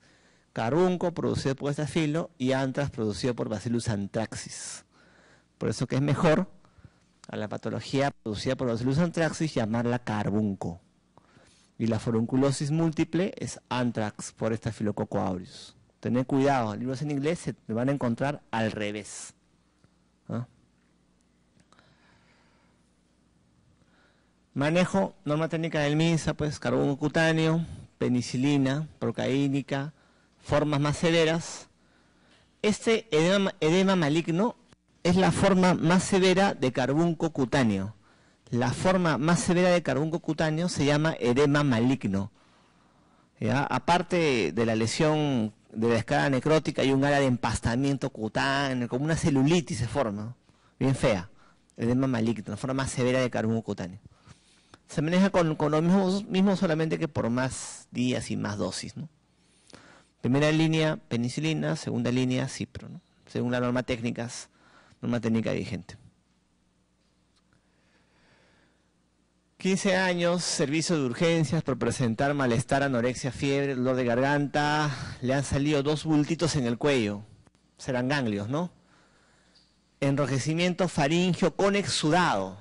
Carbunco producido por Staphylo y anthrax producido por Bacillus anthracis. Por eso que es mejor a la patología producida por Bacillus anthracis llamarla carbunco. Y la furunculosis múltiple es anthrax por Staphylococcus aureus. Tened cuidado, libros en inglés se van a encontrar al revés. ¿Ah? Manejo, norma técnica del MINSA, pues carbunco cutáneo, penicilina, procaínica, formas más severas. Este edema maligno es la forma más severa de carbunco cutáneo. La forma más severa de carbunco cutáneo se llama edema maligno. ¿Ya? Aparte de la lesión de la escara necrótica, hay un área de empastamiento cutáneo, como una celulitis se forma, bien fea. Edema maligno, la forma más severa de carbunco cutáneo. Se maneja con lo mismo, solamente que por más días y más dosis, ¿no? Primera línea, penicilina, segunda línea, cipro, ¿no? Según la norma técnica vigente. 15 años, servicio de urgencias por presentar malestar, anorexia, fiebre, dolor de garganta. Le han salido 2 bultitos en el cuello. Serán ganglios, ¿no? Enrojecimiento faríngeo con exudado.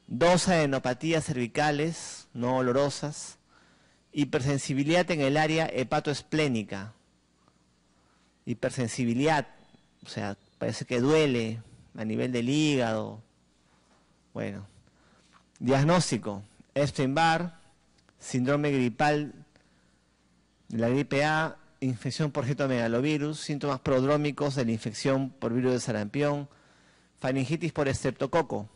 2 adenopatías cervicales no olorosas. Hipersensibilidad en el área hepatoesplénica. Hipersensibilidad, o sea, parece que duele a nivel del hígado. Bueno. Diagnóstico: Epstein-Barr, síndrome gripal de la gripe A, infección por cetomegalovirus, síntomas prodrómicos de la infección por virus de sarampión, faringitis por estreptococo.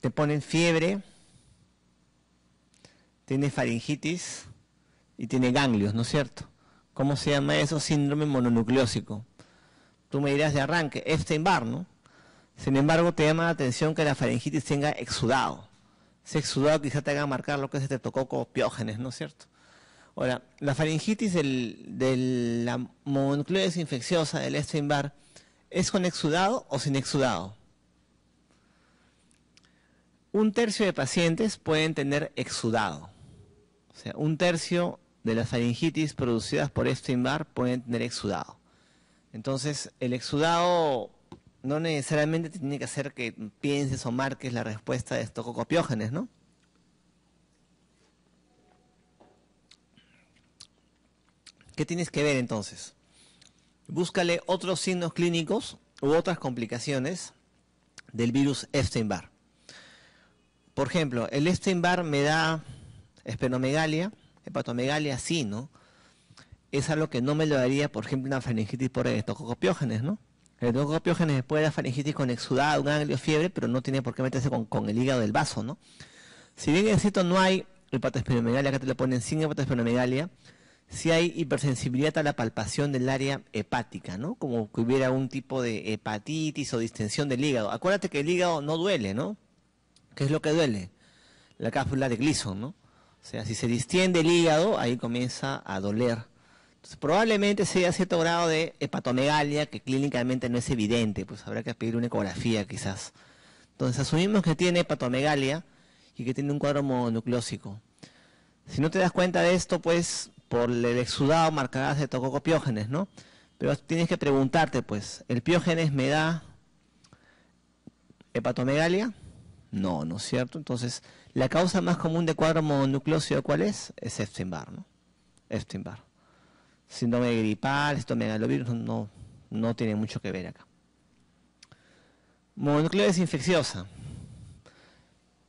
Te ponen fiebre, tiene faringitis y tiene ganglios, ¿no es cierto? ¿Cómo se llama eso? Síndrome mononucleósico. Tú me dirás de arranque, Epstein-Barr, ¿no? Sin embargo, te llama la atención que la faringitis tenga exudado. Ese exudado quizá te haga marcar lo que es estreptococo piógenes, ¿no es cierto? Ahora, la faringitis de la mononucleosis infecciosa del Epstein-Barr, ¿es con exudado o sin exudado? 1/3 de pacientes pueden tener exudado. O sea, 1/3 de las faringitis producidas por Epstein-Barr pueden tener exudado. Entonces, el exudado no necesariamente tiene que hacer que pienses o marques la respuesta de estococopiógenes, ¿no? ¿Qué tienes que ver entonces? Búscale otros signos clínicos u otras complicaciones del virus Epstein-Barr. Por ejemplo, el Epstein-Barr me da esplenomegalia, hepatomegalia, sí, ¿no? Es algo que no me lo daría, por ejemplo, una faringitis por Streptococcus, ¿no? El Streptococcus me puede dar faringitis con exudado, un ganglio, fiebre, pero no tiene por qué meterse con el hígado del vaso, ¿no? Si bien en cierto no hay hepatoesplenomegalia, acá te lo ponen sin hepatoesplenomegalia, sí hay hipersensibilidad a la palpación del área hepática, ¿no? Como que hubiera un tipo de hepatitis o distensión del hígado. Acuérdate que el hígado no duele, ¿no? ¿Qué es lo que duele? La cápsula de Gleason, ¿no? O sea, si se distiende el hígado, ahí comienza a doler. Entonces, probablemente sea cierto grado de hepatomegalia que clínicamente no es evidente, pues habrá que pedir una ecografía quizás. Entonces, asumimos que tiene hepatomegalia y que tiene un cuadro mononucleósico. Si no te das cuenta de esto, pues, por el exudado marcarás de tococopiógenes, ¿no? Pero tienes que preguntarte, pues, ¿el piógenes me da hepatomegalia? No, ¿no es cierto? Entonces, la causa más común de cuadro mononucleósico, ¿cuál es? Es Epstein-Barr, ¿no? Epstein-Barr. Síndrome gripal, citomegalovirus, no tiene mucho que ver acá. Mononucleosis infecciosa.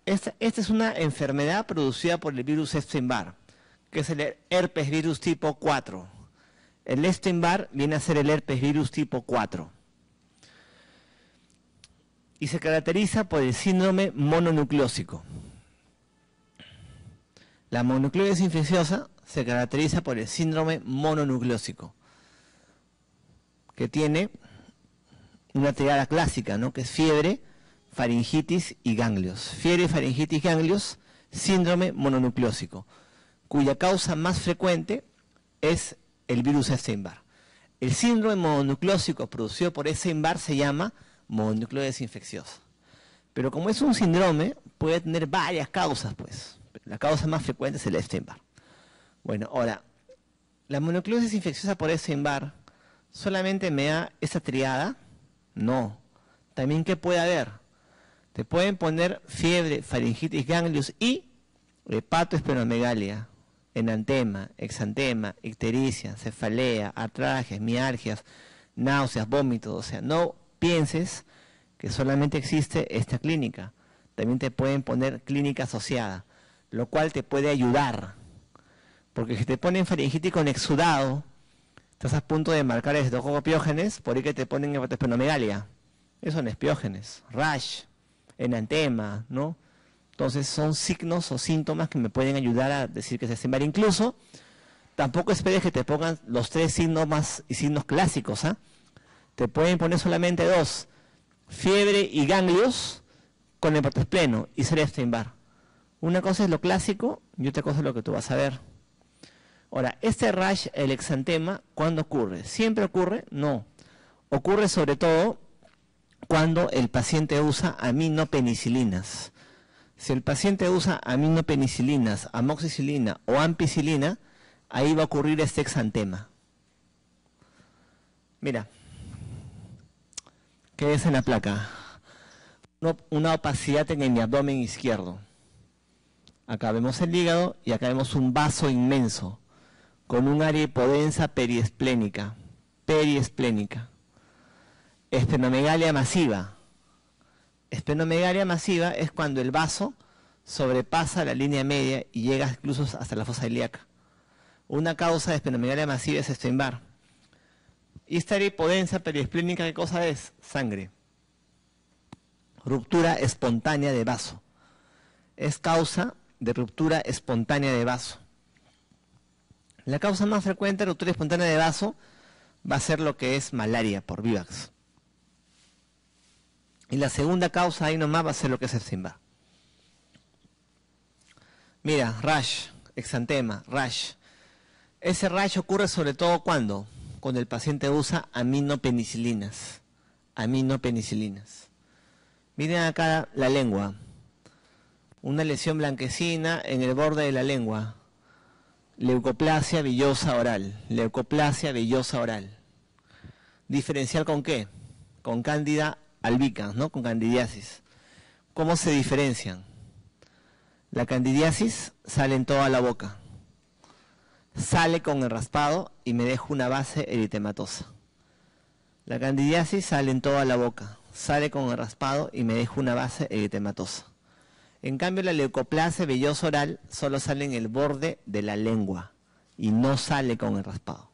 Esta es una enfermedad producida por el virus Epstein-Barr, que es el herpes virus tipo 4. El Epstein-Barr viene a ser el herpes virus tipo 4. Y se caracteriza por el síndrome mononucleósico. La mononucleosis infecciosa se caracteriza por el síndrome mononucleósico, que tiene una triada clásica, ¿no? Que es fiebre, faringitis y ganglios. Fiebre, faringitis y ganglios, síndrome mononucleósico, cuya causa más frecuente es el virus Epstein-Barr. El síndrome mononucleósico producido por Epstein-Barr se llama mononucleosis infecciosa. Pero como es un síndrome, puede tener varias causas, pues. La causa más frecuente es el Epstein-Barr. Bueno, ahora, ¿la mononucleosis infecciosa por Epstein-Barr solamente me da esa triada? No. También, ¿qué puede haber? Te pueden poner fiebre, faringitis, ganglios y hepatoesplenomegalia, enantema, exantema, ictericia, cefalea, artralgias, mialgias, náuseas, vómitos. O sea, no pienses que solamente existe esta clínica. También te pueden poner clínica asociada, lo cual te puede ayudar. Porque si te ponen faringitis con exudado, estás a punto de marcar estreptococcus, por ahí que te ponen hepatoesplenomegalia. Eso no es piógenes, rash, enantema, ¿no? Entonces son signos o síntomas que me pueden ayudar a decir que es Epstein-Barr. Incluso, tampoco esperes que te pongan los 3 signos y signos clásicos, ¿ah? Te pueden poner solamente 2, fiebre y ganglios con hepatoespleno y ser Epstein-Barr. Una cosa es lo clásico y otra cosa es lo que tú vas a ver. Ahora, este rash, el exantema, ¿cuándo ocurre? ¿Siempre ocurre? No. Ocurre sobre todo cuando el paciente usa aminopenicilinas. Si el paciente usa aminopenicilinas, amoxicilina o ampicilina, ahí va a ocurrir este exantema. Mira, ¿qué es en la placa? Una opacidad en mi abdomen izquierdo. Acá vemos el hígado y acá vemos un vaso inmenso con un área hipodensa periesplénica. Esplenomegalia masiva. Esplenomegalia masiva es cuando el vaso sobrepasa la línea media y llega incluso hasta la fosa ilíaca. Una causa de esplenomegalia masiva es Epstein-Barr. Y esta área hipodensa periesplénica, ¿qué cosa es? Sangre. Ruptura espontánea de vaso. Es causa de ruptura espontánea de vaso. La causa más frecuente de ruptura espontánea de vaso va a ser lo que es malaria por Vivax. Y la segunda causa ahí nomás va a ser lo que es Epstein-Barr. Mira, rash, exantema, rash. Ese rash ocurre sobre todo cuando el paciente usa aminopenicilinas. Aminopenicilinas. Miren acá la lengua. Una lesión blanquecina en el borde de la lengua. Leucoplasia villosa oral. Leucoplasia villosa oral. ¿Diferencial con qué? Con Cándida albicans, ¿no? Con candidiasis. ¿Cómo se diferencian? La candidiasis sale en toda la boca. Sale con el raspado y me deja una base eritematosa. La candidiasis sale en toda la boca. sale con el raspado y me deja una base eritematosa. En cambio, la leucoplasia vellosa oral solo sale en el borde de la lengua y no sale con el raspado.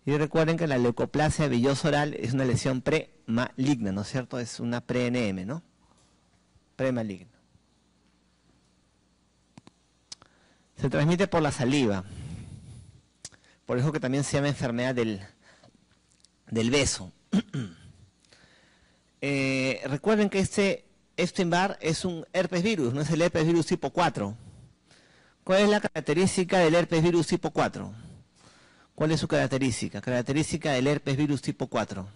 Y recuerden que la leucoplasia vellosa oral es una lesión premaligna, ¿no es cierto? Es una pre-NM, ¿no? Premaligna. Se transmite por la saliva. Por eso que también se llama enfermedad del beso. Recuerden que este Epstein-Barr es un herpes virus, no es el herpes virus tipo 4. ¿Cuál es la característica del herpes virus tipo 4? ¿Cuál es su característica? Característica del herpes virus tipo 4.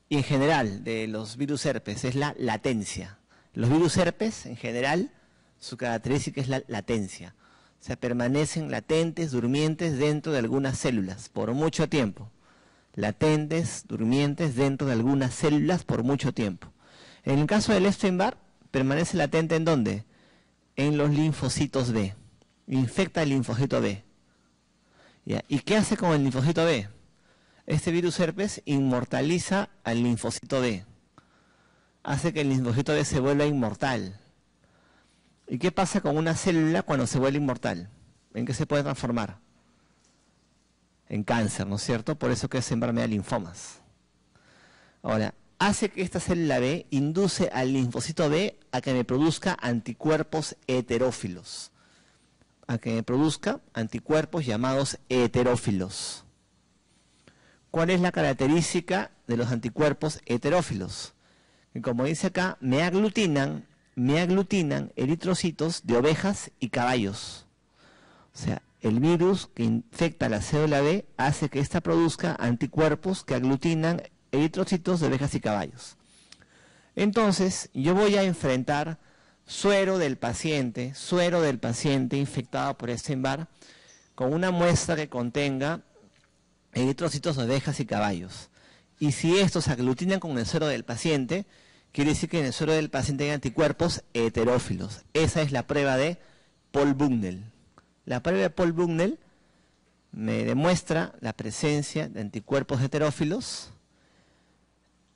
Y en general, de los virus herpes, es la latencia. Los virus herpes, en general, su característica es la latencia. O sea, permanecen latentes, durmientes dentro de algunas células por mucho tiempo. Latentes, durmientes dentro de algunas células por mucho tiempo. En el caso del Epstein-Barr, permanece latente ¿en dónde? En los linfocitos B. Infecta el linfocito B. ¿Ya? ¿Y qué hace con el linfocito B? Este virus herpes inmortaliza al linfocito B. Hace que el linfocito B se vuelva inmortal. ¿Y qué pasa con una célula cuando se vuelve inmortal? ¿En qué se puede transformar? En cáncer, ¿no es cierto? Por eso que Epstein-Barr me da linfomas. Ahora, hace que esta célula B induce al linfocito B a que me produzca anticuerpos heterófilos. A que me produzca anticuerpos llamados heterófilos. ¿Cuál es la característica de los anticuerpos heterófilos? Que como dice acá, me aglutinan eritrocitos de ovejas y caballos. O sea, el virus que infecta la célula B hace que ésta produzca anticuerpos que aglutinan eritrocitos de ovejas y caballos. Entonces, yo voy a enfrentar suero del paciente infectado por Epstein-Barr con una muestra que contenga eritrocitos de ovejas y caballos. Y si estos se aglutinan con el suero del paciente, quiere decir que en el suero del paciente hay anticuerpos heterófilos. Esa es la prueba de Paul Bucknell. La prueba de Paul Bucknell me demuestra la presencia de anticuerpos heterófilos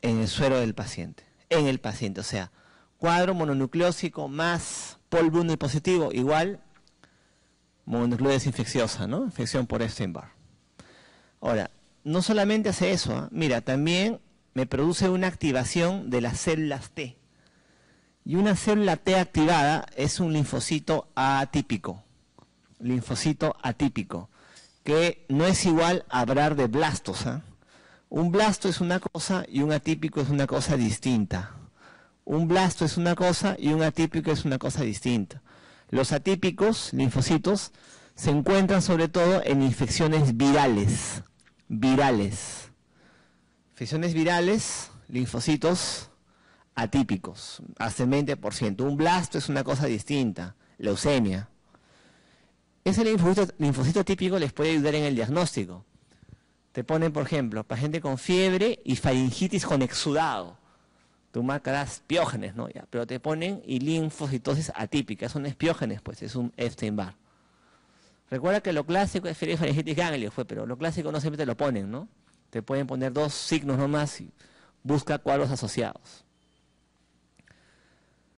en el suero del paciente. En el paciente, o sea, cuadro mononucleósico más Paul Bucknell positivo igual mononucleosis infecciosa, ¿no? Infección por Epstein-Barr. Ahora, no solamente hace eso, ¿eh? Mira, también me produce una activación de las células T. Y una célula T activada es un linfocito atípico. Linfocito atípico, que no es igual a hablar de blastos, ¿eh? Un blasto es una cosa y un atípico es una cosa distinta. Un blasto es una cosa y un atípico es una cosa distinta. Los atípicos, linfocitos, se encuentran sobre todo en infecciones virales. Infecciones virales, linfocitos atípicos, hasta el 20%. Un blasto es una cosa distinta, leucemia. Ese linfocito atípico les puede ayudar en el diagnóstico. Te ponen, por ejemplo, paciente con fiebre y faringitis con exudado. Tú marcarás piógenes, ¿no? Ya, pero te ponen y linfocitosis atípica. Son espiógenes, pues, es un Epstein-Barr. Recuerda que lo clásico es fiebre y faringitis ganglio, pero lo clásico no siempre te lo ponen, ¿no? Te pueden poner 2 signos nomás y busca cuadros asociados.